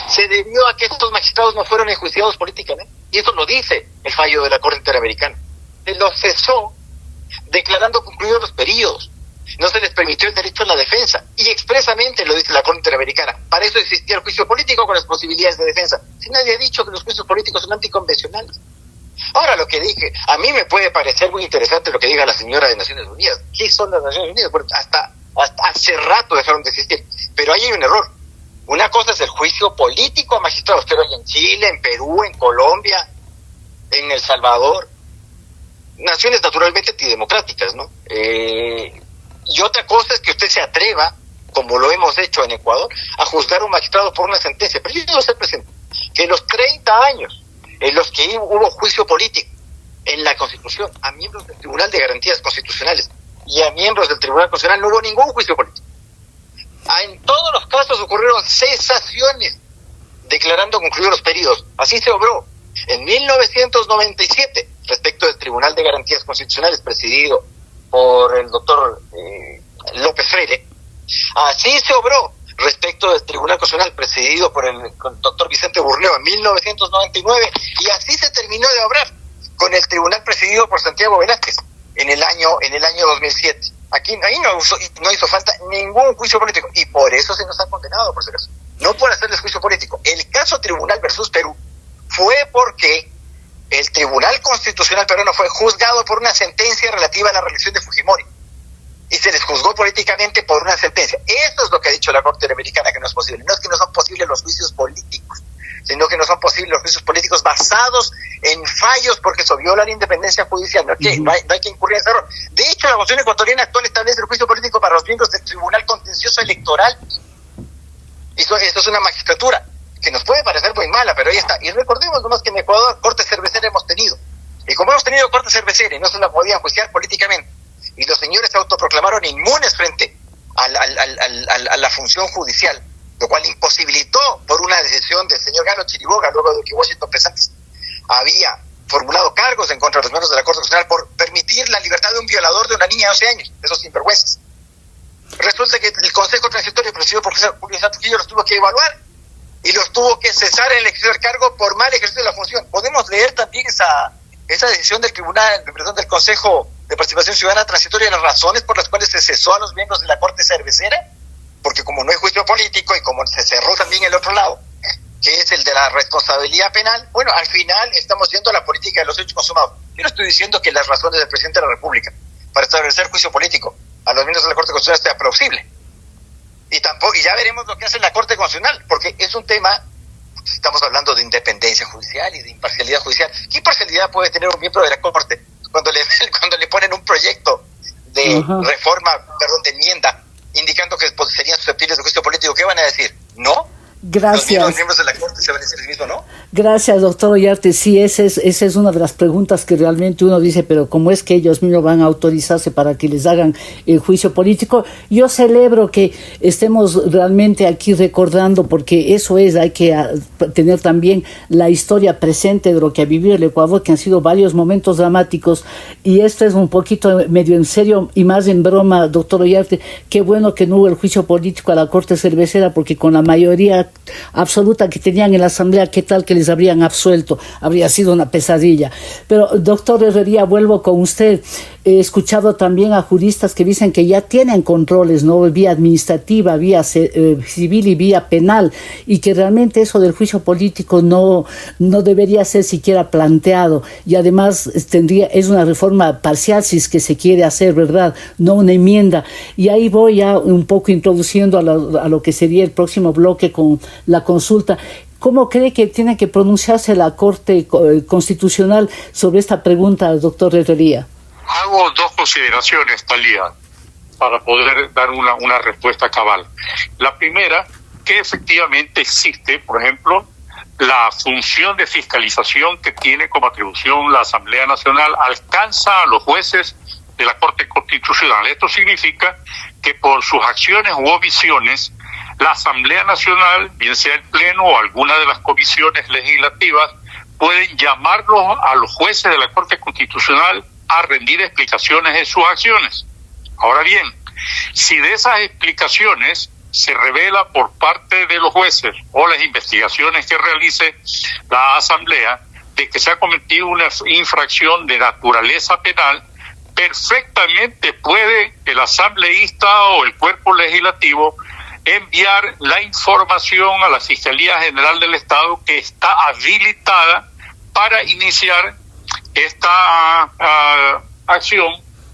Se debió a que estos magistrados no fueron enjuiciados políticamente. Y eso lo dice el fallo de la Corte Interamericana. Se los cesó declarando concluidos los periodos. No se les permitió el derecho a la defensa. Y expresamente lo dice la Corte Interamericana. Para eso existía el juicio político con las posibilidades de defensa. Si nadie ha dicho que los juicios políticos son anticonvencionales. Ahora, lo que dije, a mí me puede parecer muy interesante lo que diga la señora de Naciones Unidas. ¿Qué son las Naciones Unidas? Bueno, hasta hace rato dejaron de existir. Pero ahí hay un error. Una cosa es el juicio político a magistrados, pero hay en Chile, en Perú, en Colombia, en El Salvador. Naciones naturalmente antidemocráticas, ¿no? Y otra cosa es que usted se atreva, como lo hemos hecho en Ecuador, a juzgar a un magistrado por una sentencia. Pero yo debo ser presente que en los 30 años en los que hubo juicio político en la Constitución a miembros del Tribunal de Garantías Constitucionales y a miembros del Tribunal Constitucional no hubo ningún juicio político. En todos los casos ocurrieron cesaciones declarando concluidos los periodos. Así se obró en 1997 respecto del Tribunal de Garantías Constitucionales presidido por el doctor López Freire. Así se obró respecto del Tribunal Constitucional presidido por el doctor Vicente Burneo en 1999, y así se terminó de obrar con el tribunal presidido por Santiago Velázquez en el año 2007. Ahí no hizo falta ningún juicio político, y por eso se nos ha condenado, por si acaso. No por hacerles juicio político. El caso Tribunal versus Perú fue porque el Tribunal Constitucional peruano fue juzgado por una sentencia relativa a la reelección de Fujimori. Y se les juzgó políticamente por una sentencia. Eso es lo que ha dicho la Corte Interamericana, que no es posible. No es que no son posibles los juicios políticos, sino que no son posibles los juicios políticos basados en fallos, porque eso viola la independencia judicial. No hay que incurrir en ese error. De hecho, la Constitución ecuatoriana actual establece el juicio político para los miembros del Tribunal Contencioso Electoral. Esto es una magistratura que nos puede parecer muy mala, pero ahí está. Y recordemos nomás que en Ecuador corte cervecera hemos tenido. Y como hemos tenido corte cervecera y no se la podían juiciar políticamente, y los señores se autoproclamaron inmunes frente a la función judicial, lo cual imposibilitó por una decisión del señor Galo Chiriboga, luego de que Washington Pesantes había formulado cargos en contra de los miembros de la Corte Constitucional por permitir la libertad de un violador de una niña de 11 años, esos sinvergüenzas. Resulta que el Consejo Transitorio presidido por Julio Santos Quillo los tuvo que evaluar y los tuvo que cesar en el ejercicio del cargo por mal ejercicio de la función. Podemos leer también esa decisión del del Consejo de Participación Ciudadana Transitoria, las razones por las cuales se cesó a los miembros de la Corte Cervecera, porque como no hay juicio político y como se cerró también el otro lado, que es el de la responsabilidad penal, bueno, al final estamos yendo a la política de los hechos consumados. Yo no estoy diciendo que las razones del presidente de la República para establecer juicio político a los miembros de la Corte Constitucional sea plausible. Y ya veremos lo que hace la Corte Constitucional, porque es un tema, estamos hablando de independencia judicial y de imparcialidad judicial. ¿Qué imparcialidad puede tener un miembro de la Corte cuando le ponen un proyecto de reforma, de enmienda, indicando que serían susceptibles de juicio político? ¿Qué van a decir? ¿No? Gracias. Los miembros de la Corte se van a decir el mismo, ¿no? Gracias, doctor Ollarte. Sí, esa es una de las preguntas que realmente uno dice, pero ¿cómo es que ellos mismos van a autorizarse para que les hagan el juicio político? Yo celebro que estemos realmente aquí recordando, porque eso es, hay que tener también la historia presente de lo que ha vivido el Ecuador, que han sido varios momentos dramáticos, y esto es un poquito medio en serio y más en broma, doctor Ollarte. Qué bueno que no hubo el juicio político a la Corte Cervecera, porque con la mayoría absoluta que tenían en la Asamblea, ¿qué tal que les habrían absuelto? Habría sido una pesadilla. Pero, doctor Herrería, vuelvo con usted. He escuchado también a juristas que dicen que ya tienen controles, ¿no? Vía administrativa, vía civil y vía penal, y que realmente eso del juicio político no debería ser siquiera planteado, y además es una reforma parcial si es que se quiere hacer, ¿verdad? No una enmienda. Y ahí voy ya un poco introduciendo a lo que sería el próximo bloque con la consulta. ¿Cómo cree que tiene que pronunciarse la Corte Constitucional sobre esta pregunta, doctor Herrería? Hago dos consideraciones, Talía, para poder dar una respuesta cabal. La primera, que efectivamente existe, por ejemplo, la función de fiscalización que tiene como atribución la Asamblea Nacional alcanza a los jueces de la Corte Constitucional. Esto significa que por sus acciones u omisiones, la Asamblea Nacional, bien sea el Pleno o alguna de las comisiones legislativas, pueden llamarlos a los jueces de la Corte Constitucional a rendir explicaciones de sus acciones. Ahora bien, si de esas explicaciones se revela por parte de los jueces o las investigaciones que realice la Asamblea de que se ha cometido una infracción de naturaleza penal, perfectamente puede el asambleísta o el cuerpo legislativo enviar la información a la Fiscalía General del Estado, que está habilitada para iniciar esta acción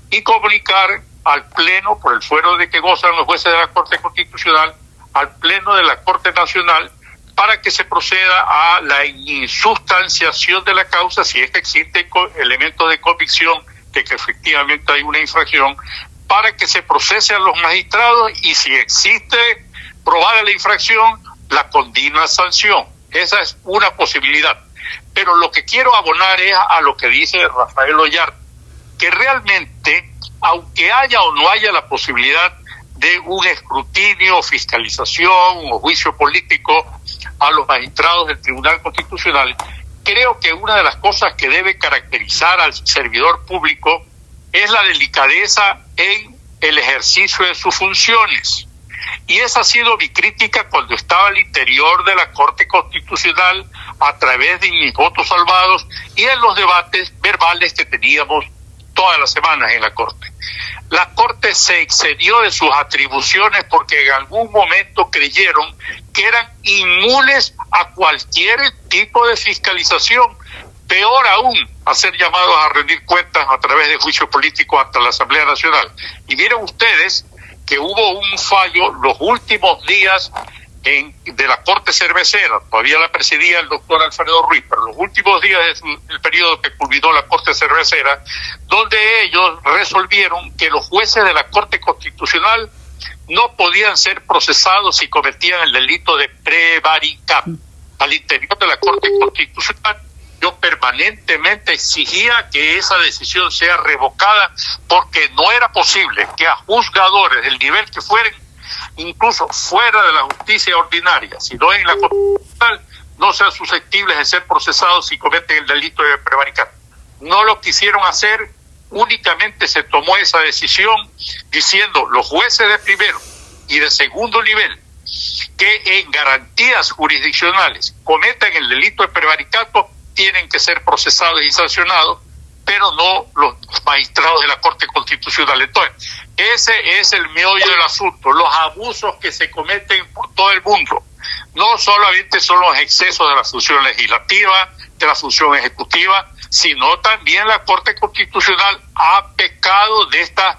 y comunicar al Pleno, por el fuero de que gozan los jueces de la Corte Constitucional, al Pleno de la Corte Nacional, para que se proceda a la insustanciación de la causa, si es que existe elementos de convicción de que efectivamente hay una infracción, para que se procese a los magistrados y, si existe probada la infracción, la condena a sanción. Esa es una posibilidad. Pero lo que quiero abonar es a lo que dice Rafael Ollarte, que realmente, aunque haya o no haya la posibilidad de un escrutinio, fiscalización o juicio político a los magistrados del Tribunal Constitucional, creo que una de las cosas que debe caracterizar al servidor público es la delicadeza en el ejercicio de sus funciones. Y esa ha sido mi crítica cuando estaba al interior de la Corte Constitucional, a través de mis votos salvados y en los debates verbales que teníamos todas las semanas en la Corte. La Corte se excedió de sus atribuciones porque en algún momento creyeron que eran inmunes a cualquier tipo de fiscalización, peor aún, a ser llamados a rendir cuentas a través de juicio político ante la Asamblea Nacional. Y miren ustedes que hubo un fallo los últimos días de la Corte Cervecera, todavía la presidía el doctor Alfredo Ruiz, pero los últimos días del periodo que culminó la Corte Cervecera, donde ellos resolvieron que los jueces de la Corte Constitucional no podían ser procesados si cometían el delito de prevaricato. Al interior de la Corte Constitucional, yo permanentemente exigía que esa decisión sea revocada, porque no era posible que a juzgadores del nivel que fueren, incluso fuera de la justicia ordinaria, sino en la constitucional, no sean susceptibles de ser procesados si cometen el delito de prevaricato. No lo quisieron hacer, únicamente se tomó esa decisión diciendo los jueces de primero y de segundo nivel que en garantías jurisdiccionales cometan el delito de prevaricato tienen que ser procesados y sancionados, pero no los magistrados de la Corte Constitucional. Entonces, ese es el meollo del asunto, los abusos que se cometen por todo el mundo. No solamente son los excesos de la función legislativa, de la función ejecutiva, sino también la Corte Constitucional ha pecado de estas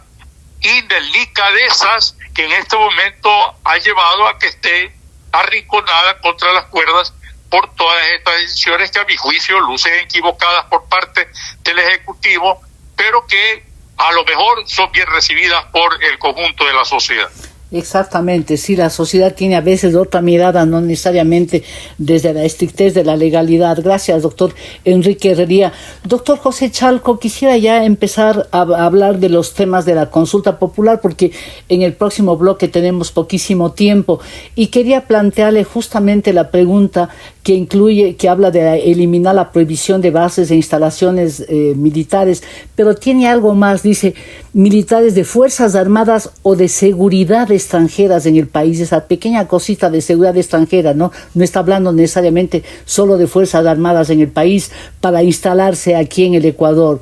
indelicadezas que en este momento ha llevado a que esté arrinconada contra las cuerdas por todas estas decisiones que a mi juicio lucen equivocadas por parte del Ejecutivo, pero que a lo mejor son bien recibidas por el conjunto de la sociedad. Exactamente, sí, la sociedad tiene a veces otra mirada, no necesariamente desde la estrictez de la legalidad. Gracias, doctor Enrique Herrería. Doctor José Chalco, quisiera ya empezar a hablar de los temas de la consulta popular, porque en el próximo bloque tenemos poquísimo tiempo, y quería plantearle justamente la pregunta que habla de eliminar la prohibición de bases e instalaciones militares, pero tiene algo más, dice, militares de Fuerzas Armadas o de seguridad extranjeras en el país, esa pequeña cosita de seguridad extranjera, no está hablando necesariamente solo de Fuerzas Armadas en el país para instalarse aquí en el Ecuador.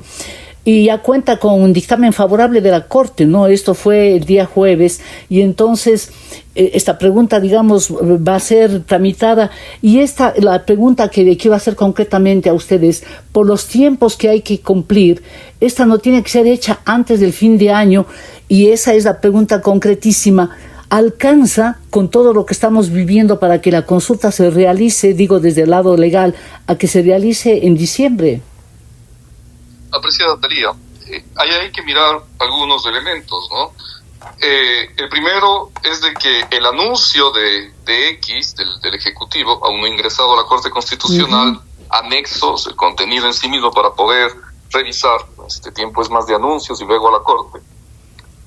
Y ya cuenta con un dictamen favorable de la Corte, ¿no? Esto fue el día jueves, y entonces esta pregunta, digamos, va a ser tramitada, y la pregunta que quiero hacer concretamente a ustedes, por los tiempos que hay que cumplir, esta no tiene que ser hecha antes del fin de año, y esa es la pregunta concretísima. ¿Alcanza con todo lo que estamos viviendo para que la consulta se realice, digo desde el lado legal, a que se realice en diciembre? Apreciada Talía, ahí hay que mirar algunos elementos, ¿no? El primero es de que el anuncio de X, del Ejecutivo, aún no ingresado a la Corte Constitucional, anexos, el contenido en sí mismo para poder revisar, este tiempo es más de anuncios y luego a la Corte.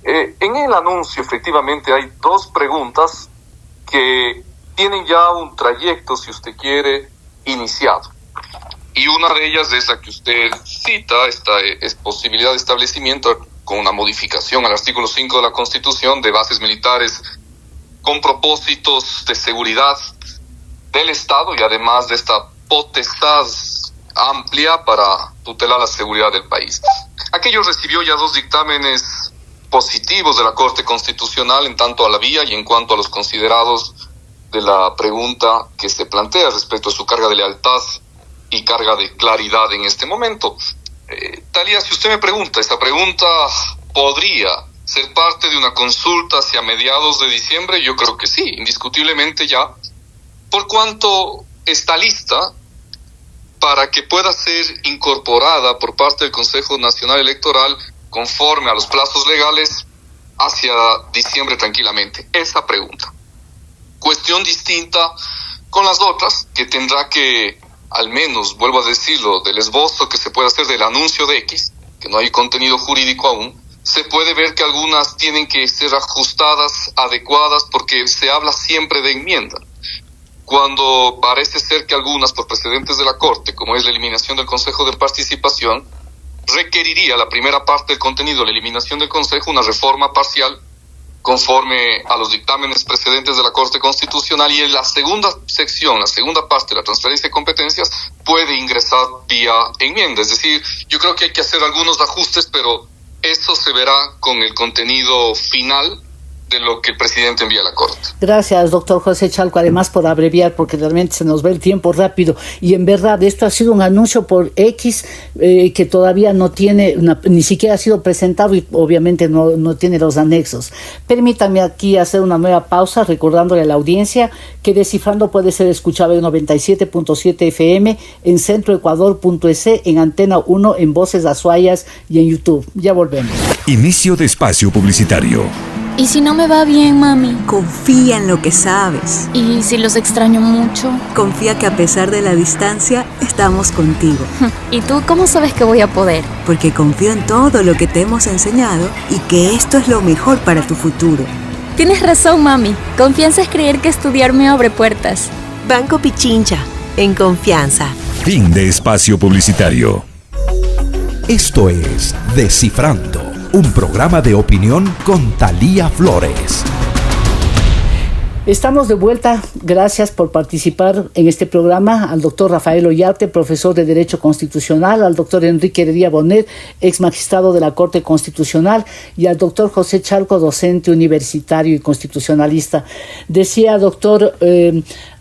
En el anuncio, efectivamente, hay dos preguntas que tienen ya un trayecto, si usted quiere, iniciado. Y una de ellas es la que usted cita, esta es posibilidad de establecimiento con una modificación al artículo 5 de la Constitución de bases militares con propósitos de seguridad del Estado y además de esta potestad amplia para tutelar la seguridad del país. Aquello recibió ya dos dictámenes positivos de la Corte Constitucional en tanto a la vía y en cuanto a los considerados de la pregunta que se plantea respecto a su carga de lealtad y carga de claridad en este momento. Talía, si usted me pregunta, ¿esta pregunta podría ser parte de una consulta hacia mediados de diciembre? Yo creo que sí, indiscutiblemente ya, por cuanto está lista para que pueda ser incorporada por parte del Consejo Nacional Electoral conforme a los plazos legales hacia diciembre tranquilamente. Esa pregunta. Cuestión distinta con las otras, que tendrá que, al menos, vuelvo a decirlo, del esbozo que se puede hacer del anuncio de X, que no hay contenido jurídico aún, se puede ver que algunas tienen que ser ajustadas, adecuadas, porque se habla siempre de enmienda. Cuando parece ser que algunas, por precedentes de la Corte, como es la eliminación del Consejo de Participación, requeriría la primera parte del contenido, la eliminación del Consejo, una reforma parcial conforme a los dictámenes precedentes de la Corte Constitucional, y en la segunda sección, la segunda parte de la transferencia de competencias, puede ingresar vía enmienda. Es decir, yo creo que hay que hacer algunos ajustes, pero eso se verá con el contenido final de lo que el presidente envía a la Corte. Gracias, doctor José Chalco, además por abreviar, porque realmente se nos va el tiempo rápido. Y en verdad, esto ha sido un anuncio por X que todavía no tiene, ni siquiera ha sido presentado y obviamente no tiene los anexos. Permítanme aquí hacer una nueva pausa, recordándole a la audiencia que Descifrando puede ser escuchado en 97.7 FM, en centroecuador.es, en Antena 1, en Voces Azuayas y en YouTube. Ya volvemos. Inicio de espacio publicitario. ¿Y si no me va bien, mami? Confía en lo que sabes. ¿Y si los extraño mucho? Confía que a pesar de la distancia, estamos contigo. ¿Y tú cómo sabes que voy a poder? Porque confío en todo lo que te hemos enseñado y que esto es lo mejor para tu futuro. Tienes razón, mami. Confianza es creer que estudiar me abre puertas. Banco Pichincha, en confianza. Fin de espacio publicitario. Esto es Descifrando, un programa de opinión con Thalía Flores. Estamos de vuelta. Gracias por participar en este programa al doctor Rafael Ollarte, profesor de Derecho Constitucional, al doctor Enrique Heredia Bonet, ex magistrado de la Corte Constitucional, y al doctor José Chalco, docente universitario y constitucionalista. Decía, doctor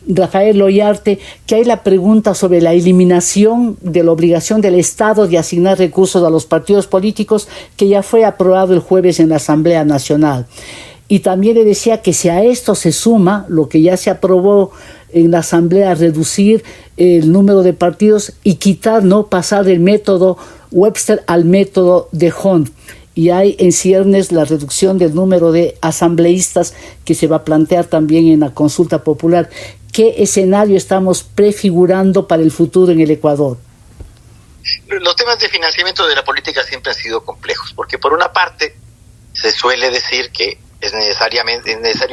Rafael Ollarte, que hay la pregunta sobre la eliminación de la obligación del Estado de asignar recursos a los partidos políticos, que ya fue aprobado el jueves en la Asamblea Nacional. Y también le decía que si a esto se suma lo que ya se aprobó en la Asamblea, reducir el número de partidos y quitar, no pasar del método Webster al método de Hunt. Y hay en ciernes la reducción del número de asambleístas que se va a plantear también en la consulta popular. ¿Qué escenario estamos prefigurando para el futuro en el Ecuador? Los temas de financiamiento de la política siempre han sido complejos, porque por una parte se suele decir que es necesario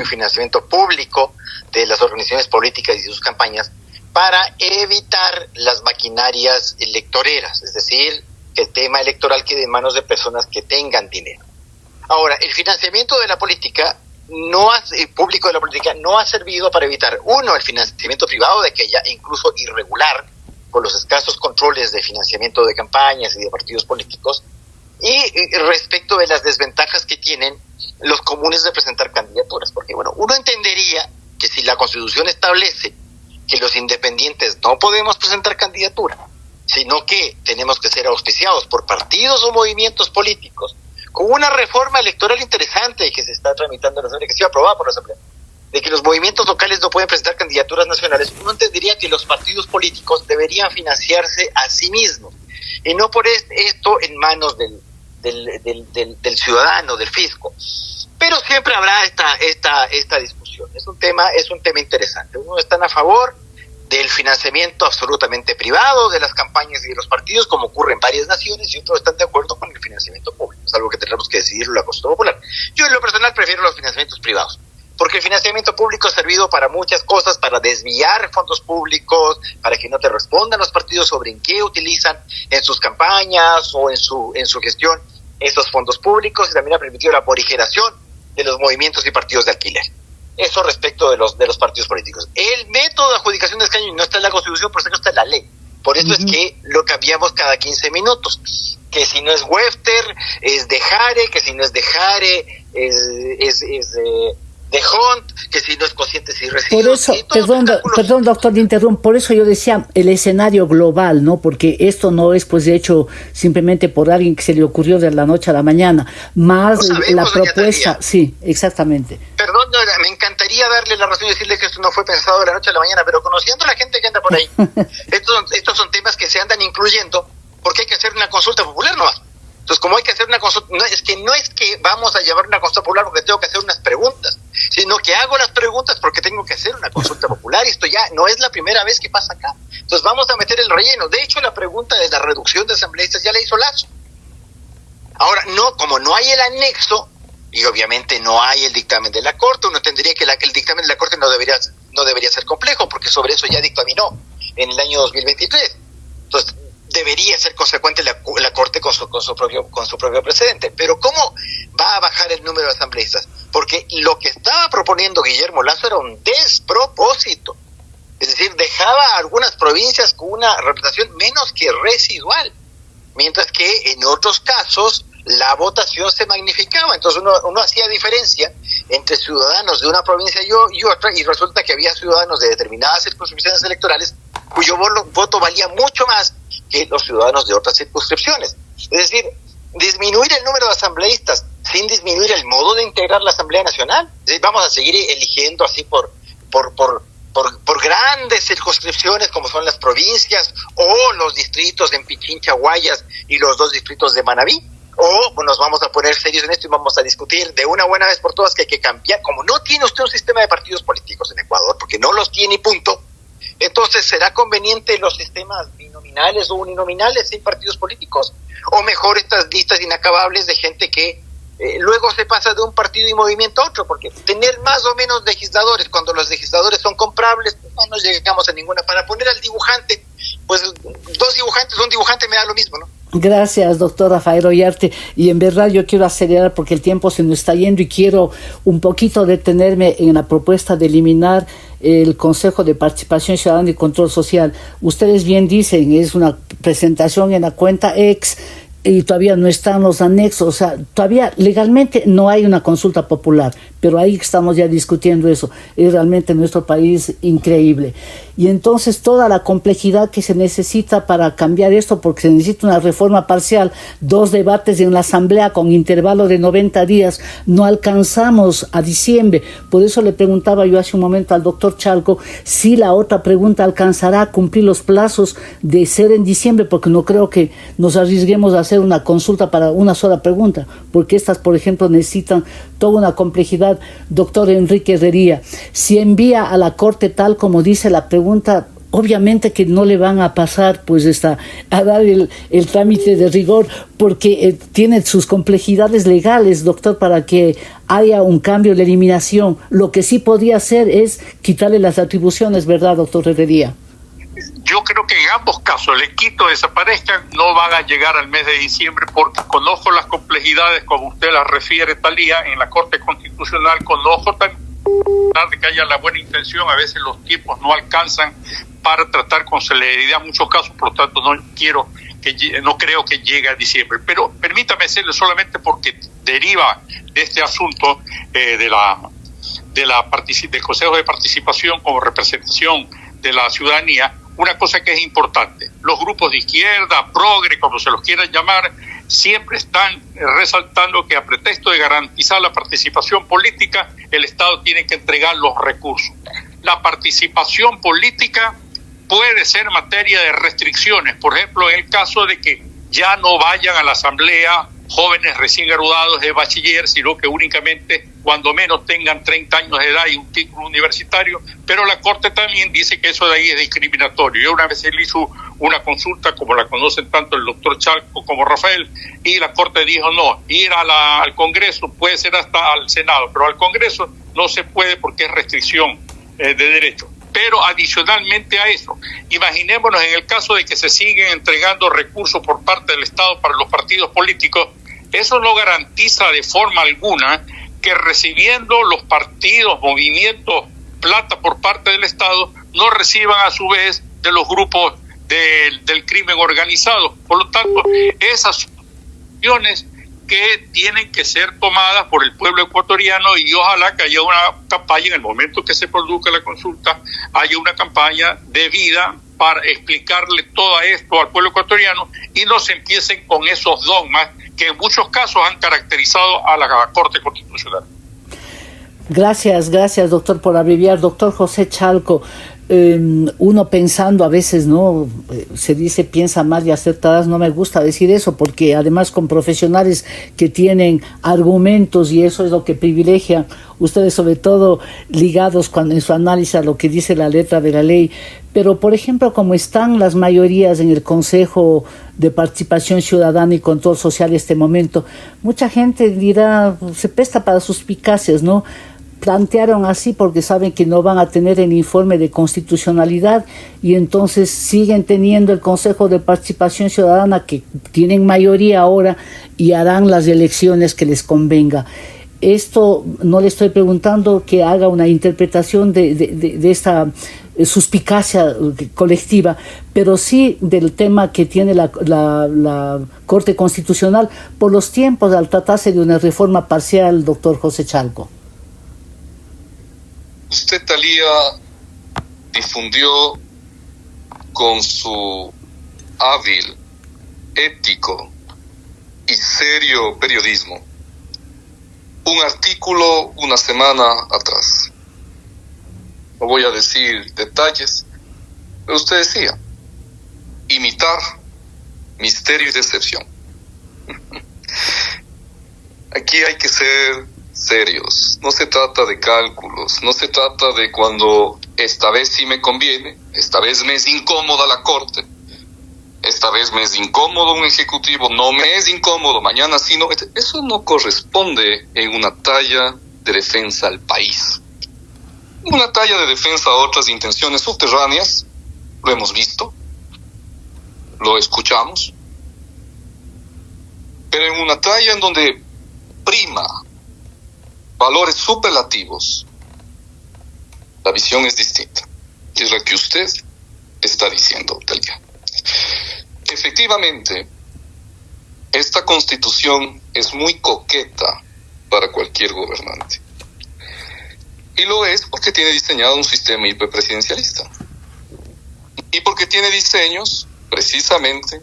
financiamiento público de las organizaciones políticas y sus campañas para evitar las maquinarias electoreras, es decir, que el tema electoral quede en manos de personas que tengan dinero. Ahora, el financiamiento de la política público de la política no ha servido para evitar, uno, el financiamiento privado de aquella, incluso irregular, con los escasos controles de financiamiento de campañas y de partidos políticos, y respecto de las desventajas que tienen los comunes de presentar candidaturas, porque bueno, uno entendería que si la Constitución establece que los independientes no podemos presentar candidatura, sino que tenemos que ser auspiciados por partidos o movimientos políticos, con una reforma electoral interesante que se está tramitando en la Asamblea, que se iba a aprobar por la Asamblea, de que los movimientos locales no pueden presentar candidaturas nacionales, uno entendería que los partidos políticos deberían financiarse a sí mismos, y no por esto en manos del ciudadano, del fisco. Pero siempre habrá esta discusión. Es un tema interesante. Unos están a favor del financiamiento absolutamente privado de las campañas y de los partidos, como ocurre en varias naciones, y otros están de acuerdo con el financiamiento público. Es algo que tendremos que decidirlo en la consulta popular. Yo en lo personal prefiero los financiamientos privados, porque el financiamiento público ha servido para muchas cosas, para desviar fondos públicos, para que no te respondan los partidos sobre en qué utilizan en sus campañas o en su gestión esos fondos públicos, y también ha permitido la morigeración de los movimientos y partidos de alquiler. Eso respecto de los partidos políticos. El método de adjudicación de escaños no está en la Constitución, por eso no está en la ley. Por eso es que lo cambiamos cada 15 minutos. Que si no es Webster, es de Jare, que si no es de Jare, es de Hunt, que si no es conscientes y residuos. Por eso, perdón doctor, te interrumpo, por eso yo decía el escenario global, ¿no? Porque esto no es pues de hecho simplemente por alguien que se le ocurrió de la noche a la mañana, más la propuesta, sí, exactamente. Perdón, me encantaría darle la razón y decirle que esto no fue pensado de la noche a la mañana, pero conociendo a la gente que anda por ahí, estos son temas que se andan incluyendo porque hay que hacer una consulta popular nomás. Entonces, como hay que hacer una consulta, no es que vamos a llevar una consulta popular porque tengo que hacer unas preguntas, sino que hago las preguntas porque tengo que hacer una consulta popular, y esto ya no es la primera vez que pasa acá. Entonces vamos a meter el relleno. De hecho, la pregunta de la reducción de asambleístas ya la hizo Lazo. Ahora, como no hay el anexo, y obviamente no hay el dictamen de la Corte, uno entendería que el dictamen de la Corte no debería ser complejo, porque sobre eso ya dictaminó en el año 2023. Entonces, debería ser consecuente la Corte con su propio precedente. Pero ¿cómo va a bajar el número de asambleístas? Porque lo que estaba proponiendo Guillermo Lazo era un despropósito. Es decir, dejaba a algunas provincias con una representación menos que residual, mientras que en otros casos la votación se magnificaba. Entonces uno hacía diferencia entre ciudadanos de una provincia y otra, y resulta que había ciudadanos de determinadas circunscripciones electorales cuyo voto valía mucho más que los ciudadanos de otras circunscripciones. Es decir, disminuir el número de asambleístas sin disminuir el modo de integrar la Asamblea Nacional. Es decir, vamos a seguir eligiendo así por grandes circunscripciones como son las provincias o los distritos en Pichincha, Guayas y los 2 distritos de Manabí. O nos vamos a poner serios en esto y vamos a discutir de una buena vez por todas que hay que cambiar. Como no tiene usted un sistema de partidos políticos en Ecuador, porque no los tiene y punto, entonces será conveniente los sistemas binominales o uninominales sin partidos políticos, o mejor estas listas inacabables de gente que luego se pasa de un partido y movimiento a otro, porque tener más o menos legisladores, cuando los legisladores son comprables, pues no nos llegamos a ninguna. Para poner al dibujante, pues 2 dibujantes, un dibujante me da lo mismo, ¿no? Gracias, doctor Rafael Ollarte. Y en verdad yo quiero acelerar porque el tiempo se nos está yendo y quiero un poquito detenerme en la propuesta de eliminar el Consejo de Participación Ciudadana y Control Social. Ustedes bien dicen, es una presentación en la cuenta X y todavía no están los anexos, o sea, todavía legalmente no hay una consulta popular, pero ahí estamos ya discutiendo eso. Es realmente nuestro país increíble. Y entonces toda la complejidad que se necesita para cambiar esto, porque se necesita una reforma parcial, 2 debates en la Asamblea con intervalo de 90 días, no alcanzamos a diciembre. Por eso le preguntaba yo hace un momento al doctor Chalco si la otra pregunta alcanzará a cumplir los plazos de ser en diciembre, porque no creo que nos arriesguemos a hacer una consulta para una sola pregunta, porque estas, por ejemplo, necesitan toda una complejidad. Doctor Enrique Herrería, si envía a la Corte tal como dice la pregunta, obviamente que no le van a pasar pues a dar el trámite de rigor, porque tiene sus complejidades legales, doctor, para que haya un cambio de eliminación. Lo que sí podría hacer es quitarle las atribuciones, ¿verdad, doctor Herrería? Yo creo que en ambos casos, el quito desaparezcan, no van a llegar al mes de diciembre, porque conozco las complejidades, como usted las refiere, Talía, en la Corte Constitucional. Conozco también que haya la buena intención, a veces los tiempos no alcanzan para tratar con celeridad muchos casos, por lo tanto no creo que llegue a diciembre. Pero permítame decirle, solamente porque deriva de este asunto del Consejo de Participación como representación de la ciudadanía, una cosa que es importante. Los grupos de izquierda, progre, como se los quieran llamar, siempre están resaltando que a pretexto de garantizar la participación política, el Estado tiene que entregar los recursos. La participación política puede ser materia de restricciones, por ejemplo, en el caso de que ya no vayan a la asamblea jóvenes recién graduados de bachiller, sino que únicamente cuando menos tengan 30 años de edad y un título universitario, pero la Corte también dice que eso de ahí es discriminatorio. Yo una vez le hizo una consulta, como la conocen tanto el doctor Chalco como Rafael, y la Corte dijo no, ir al Congreso puede ser hasta al Senado, pero al Congreso no se puede porque es restricción de derecho. Pero adicionalmente a eso, imaginémonos en el caso de que se siguen entregando recursos por parte del Estado para los partidos políticos, eso no garantiza de forma alguna que recibiendo los partidos, movimientos, plata por parte del Estado, no reciban a su vez de los grupos del crimen organizado. Por lo tanto, esas acciones que tienen que ser tomadas por el pueblo ecuatoriano, y ojalá que haya una campaña, en el momento que se produzca la consulta, haya una campaña debida para explicarle todo esto al pueblo ecuatoriano y no se empiecen con esos dogmas que en muchos casos han caracterizado a la Corte Constitucional. Gracias, doctor, por abreviar. Doctor José Chalco, uno pensando a veces, ¿no? Se dice piensa mal y acertadas. No me gusta decir eso, porque además con profesionales que tienen argumentos, y eso es lo que privilegia ustedes, sobre todo ligados en su análisis a lo que dice la letra de la ley. Pero, por ejemplo, como están las mayorías en el Consejo de Participación Ciudadana y Control Social en este momento, mucha gente dirá, se presta para suspicacias, ¿no? Plantearon así porque saben que no van a tener el informe de constitucionalidad, y entonces siguen teniendo el Consejo de Participación Ciudadana, que tienen mayoría ahora, y harán las elecciones que les convenga. Esto no le estoy preguntando que haga una interpretación de esta suspicacia colectiva, pero sí del tema que tiene la Corte Constitucional por los tiempos al tratarse de una reforma parcial, doctor José Chalco. Thalía difundió con su hábil, ético y serio periodismo un artículo una semana atrás. No voy a decir detalles, pero usted decía: imitar, misterio y decepción. Aquí hay que ser serios. No se trata de cálculos, no se trata de cuando esta vez sí me conviene, esta vez me es incómoda la corte, esta vez me es incómodo un ejecutivo, no me es incómodo, mañana sí no. Eso no corresponde en una talla de defensa al país. Una talla de defensa a otras intenciones subterráneas, lo hemos visto, lo escuchamos, pero en una talla en donde prima valores superlativos, la visión es distinta, y es la que usted está diciendo, Thalía. Efectivamente, esta Constitución es muy coqueta para cualquier gobernante. Y lo es porque tiene diseñado un sistema hiperpresidencialista. Y porque tiene diseños, precisamente,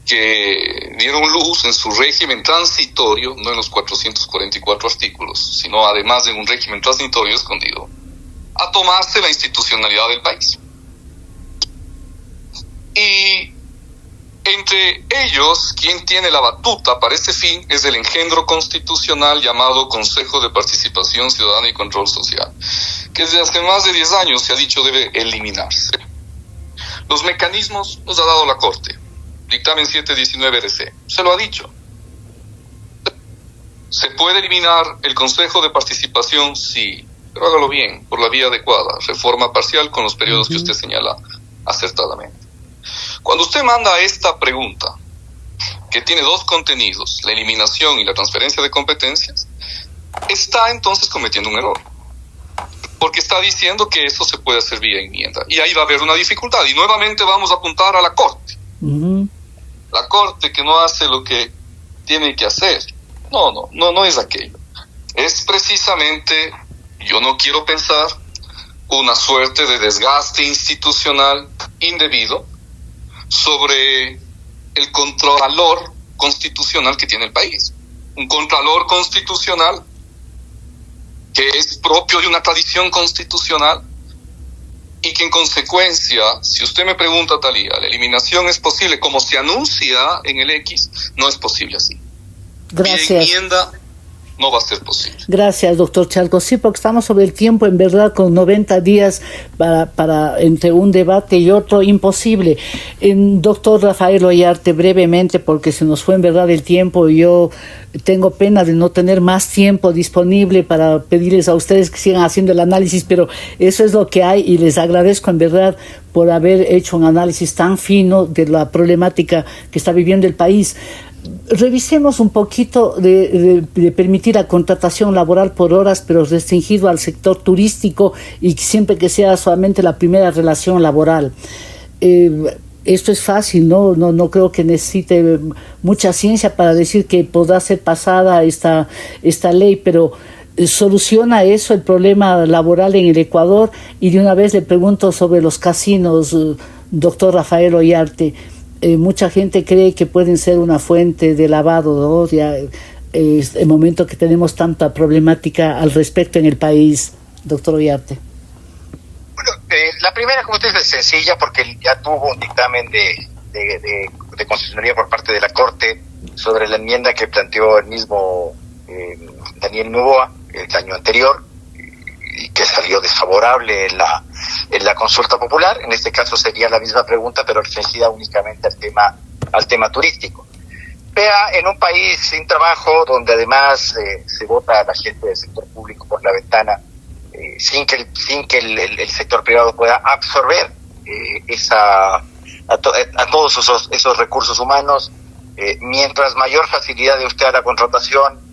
que dieron luz en su régimen transitorio, no en los 444 artículos, sino además en un régimen transitorio escondido, a tomarse la institucionalidad del país. Y entre ellos, quien tiene la batuta para este fin es el engendro constitucional llamado Consejo de Participación Ciudadana y Control Social, que desde hace más de 10 años se ha dicho debe eliminarse. Los mecanismos los ha dado la Corte. Dictamen 719-RC, se lo ha dicho. ¿Se puede eliminar el Consejo de Participación? Sí, pero hágalo bien, por la vía adecuada, reforma parcial con los periodos que usted señala acertadamente. Cuando usted manda esta pregunta, que tiene dos contenidos, la eliminación y la transferencia de competencias, está entonces cometiendo un error. Porque está diciendo que eso se puede hacer vía enmienda. Y ahí va a haber una dificultad. Y nuevamente vamos a apuntar a la Corte. La Corte que no hace lo que tiene que hacer. No es aquello. Es precisamente, yo no quiero pensar, una suerte de desgaste institucional indebido sobre el contralor constitucional que tiene el país. Un contralor constitucional que es propio de una tradición constitucional y que en consecuencia, si usted me pregunta, Thalía, la eliminación es posible como se anuncia en el X, no es posible así. Gracias. Mi enmienda no va a ser posible. Gracias, doctor Chalco. Sí, porque estamos sobre el tiempo, en verdad, con 90 días para entre un debate y otro, imposible. Doctor Rafael Ollarte, brevemente, porque se nos fue en verdad el tiempo y yo tengo pena de no tener más tiempo disponible para pedirles a ustedes que sigan haciendo el análisis, pero eso es lo que hay y les agradezco en verdad por haber hecho un análisis tan fino de la problemática que está viviendo el país. Revisemos un poquito de permitir la contratación laboral por horas, pero restringido al sector turístico y siempre que sea solamente la primera relación laboral. Esto es fácil, no creo que necesite mucha ciencia para decir que podrá ser pasada esta ley, pero ¿soluciona eso el problema laboral en el Ecuador? Y de una vez le pregunto sobre los casinos, doctor Rafael Ollarte. Mucha gente cree que pueden ser una fuente de lavado, ¿no? Ya, el momento que tenemos tanta problemática al respecto en el país, doctor Ollarte. Bueno, la primera, como usted dice, es sencilla porque ya tuvo un dictamen de constitucionalidad por parte de la Corte sobre la enmienda que planteó el mismo Daniel Noboa el año anterior y que salió desfavorable en la consulta popular. En este caso sería la misma pregunta, pero restringida únicamente al tema turístico. Vea, en un país sin trabajo, donde además se vota a la gente del sector público por la ventana, sin que el sector privado pueda absorber a todos esos recursos humanos, mientras mayor facilidad de usted a la contratación,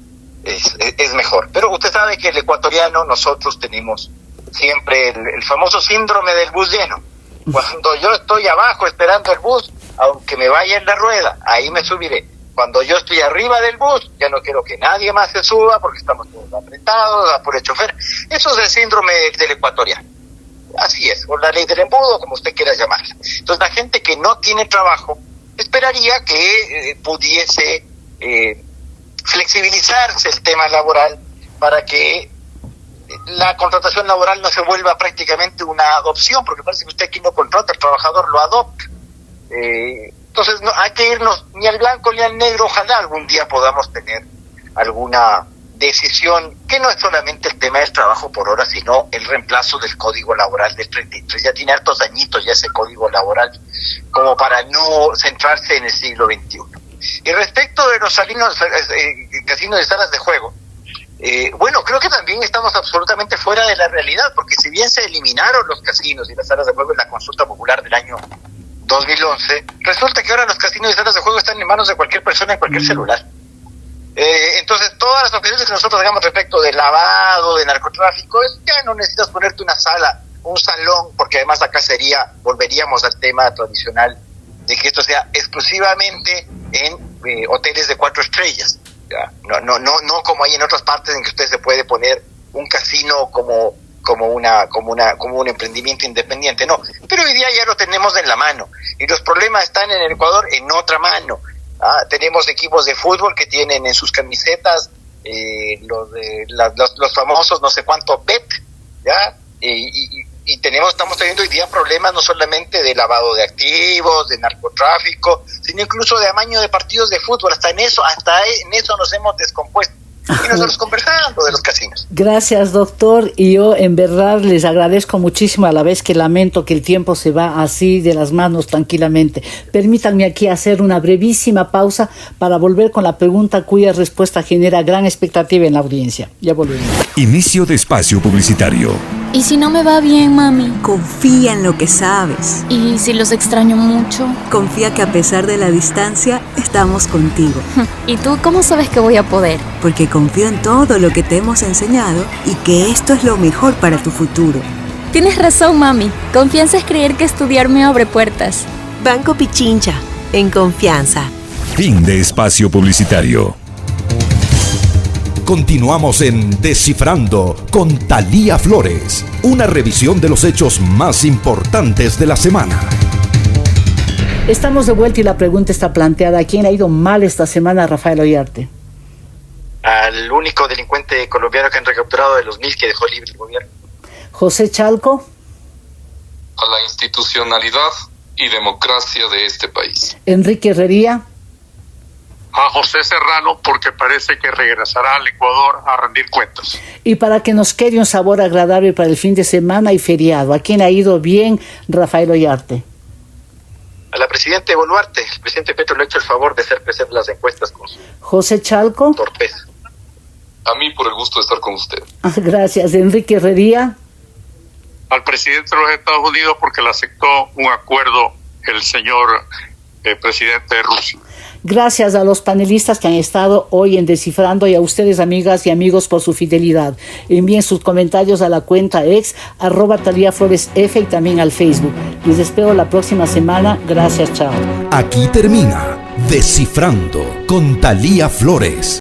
es mejor. Pero usted sabe que el ecuatoriano, nosotros tenemos siempre el famoso síndrome del bus lleno. Cuando yo estoy abajo esperando el bus, aunque me vaya en la rueda, ahí me subiré. Cuando yo estoy arriba del bus, ya no quiero que nadie más se suba porque estamos todos apretados, apure chofer. Eso es el síndrome del ecuatoriano. Así es, o la ley del embudo, como usted quiera llamarla. Entonces, la gente que no tiene trabajo esperaría que pudiese flexibilizarse el tema laboral para que la contratación laboral no se vuelva prácticamente una adopción, porque parece que usted aquí no contrata, el trabajador lo adopta. Entonces no hay que irnos ni al blanco ni al negro. Ojalá algún día podamos tener alguna decisión que no es solamente el tema del trabajo por hora, sino el reemplazo del código laboral del 33. Ya tiene hartos añitos ya ese código laboral como para no centrarse en el siglo XXI. Y respecto de los casinos y salas de juego, bueno, creo que también estamos absolutamente fuera de la realidad, porque si bien se eliminaron los casinos y las salas de juego en la consulta popular del año 2011, resulta que ahora los casinos y salas de juego están en manos de cualquier persona en cualquier celular. Entonces, todas las opiniones que nosotros hagamos respecto de lavado, de narcotráfico, ya no necesitas ponerte una sala, un salón, porque además acá volveríamos al tema tradicional de que esto sea exclusivamente en hoteles de 4 estrellas. ¿Ya? No como hay en otras partes en que usted se puede poner un casino como un emprendimiento independiente, no, pero hoy día ya lo tenemos en la mano y los problemas están en el Ecuador en otra mano. Tenemos equipos de fútbol que tienen en sus camisetas los famosos no sé cuánto bet, ¿ya? Y estamos teniendo hoy día problemas no solamente de lavado de activos, de narcotráfico, sino incluso de amaño de partidos de fútbol. Hasta en eso nos hemos descompuesto. Y nosotros conversando de los casinos. Gracias, doctor. Y yo en verdad les agradezco muchísimo, a la vez que lamento que el tiempo se va así de las manos tranquilamente. Permítanme aquí hacer una brevísima pausa para volver con la pregunta cuya respuesta genera gran expectativa en la audiencia. Ya volvemos. Inicio de espacio publicitario. ¿Y si no me va bien, mami? Confía en lo que sabes. ¿Y si los extraño mucho? Confía que a pesar de la distancia, estamos contigo. ¿Y tú cómo sabes que voy a poder? Porque confío en todo lo que te hemos enseñado y que esto es lo mejor para tu futuro. Tienes razón, mami. Confianza es creer que estudiar me abre puertas. Banco Pichincha, en confianza. Fin de espacio publicitario. Continuamos en Descifrando con Thalía Flores, una revisión de los hechos más importantes de la semana. Estamos de vuelta y la pregunta está planteada. ¿A quién ha ido mal esta semana, Rafael Ollarte? Al único delincuente colombiano que han recapturado de los 1,000 que dejó libre el gobierno. José Chalco. A la institucionalidad y democracia de este país. Enrique Herrería. A José Serrano, porque parece que regresará al Ecuador a rendir cuentas. Y para que nos quede un sabor agradable para el fin de semana y feriado, ¿a quién ha ido bien, Rafael Ollarte? A la presidenta Boluarte. El presidente Petro le ha hecho el favor de hacer crecer las encuestas con su José Chalco. torpeza. A mí por el gusto de estar con usted. Gracias. Enrique Herrería. Al presidente de los Estados Unidos, porque le aceptó un acuerdo el señor presidente de Rusia. Gracias a los panelistas que han estado hoy en Descifrando y a ustedes, amigas y amigos, por su fidelidad. Envíen sus comentarios a la cuenta @ThaliaFloresF y también al Facebook. Les espero la próxima semana. Gracias, chao. Aquí termina Descifrando con Thalía Flores.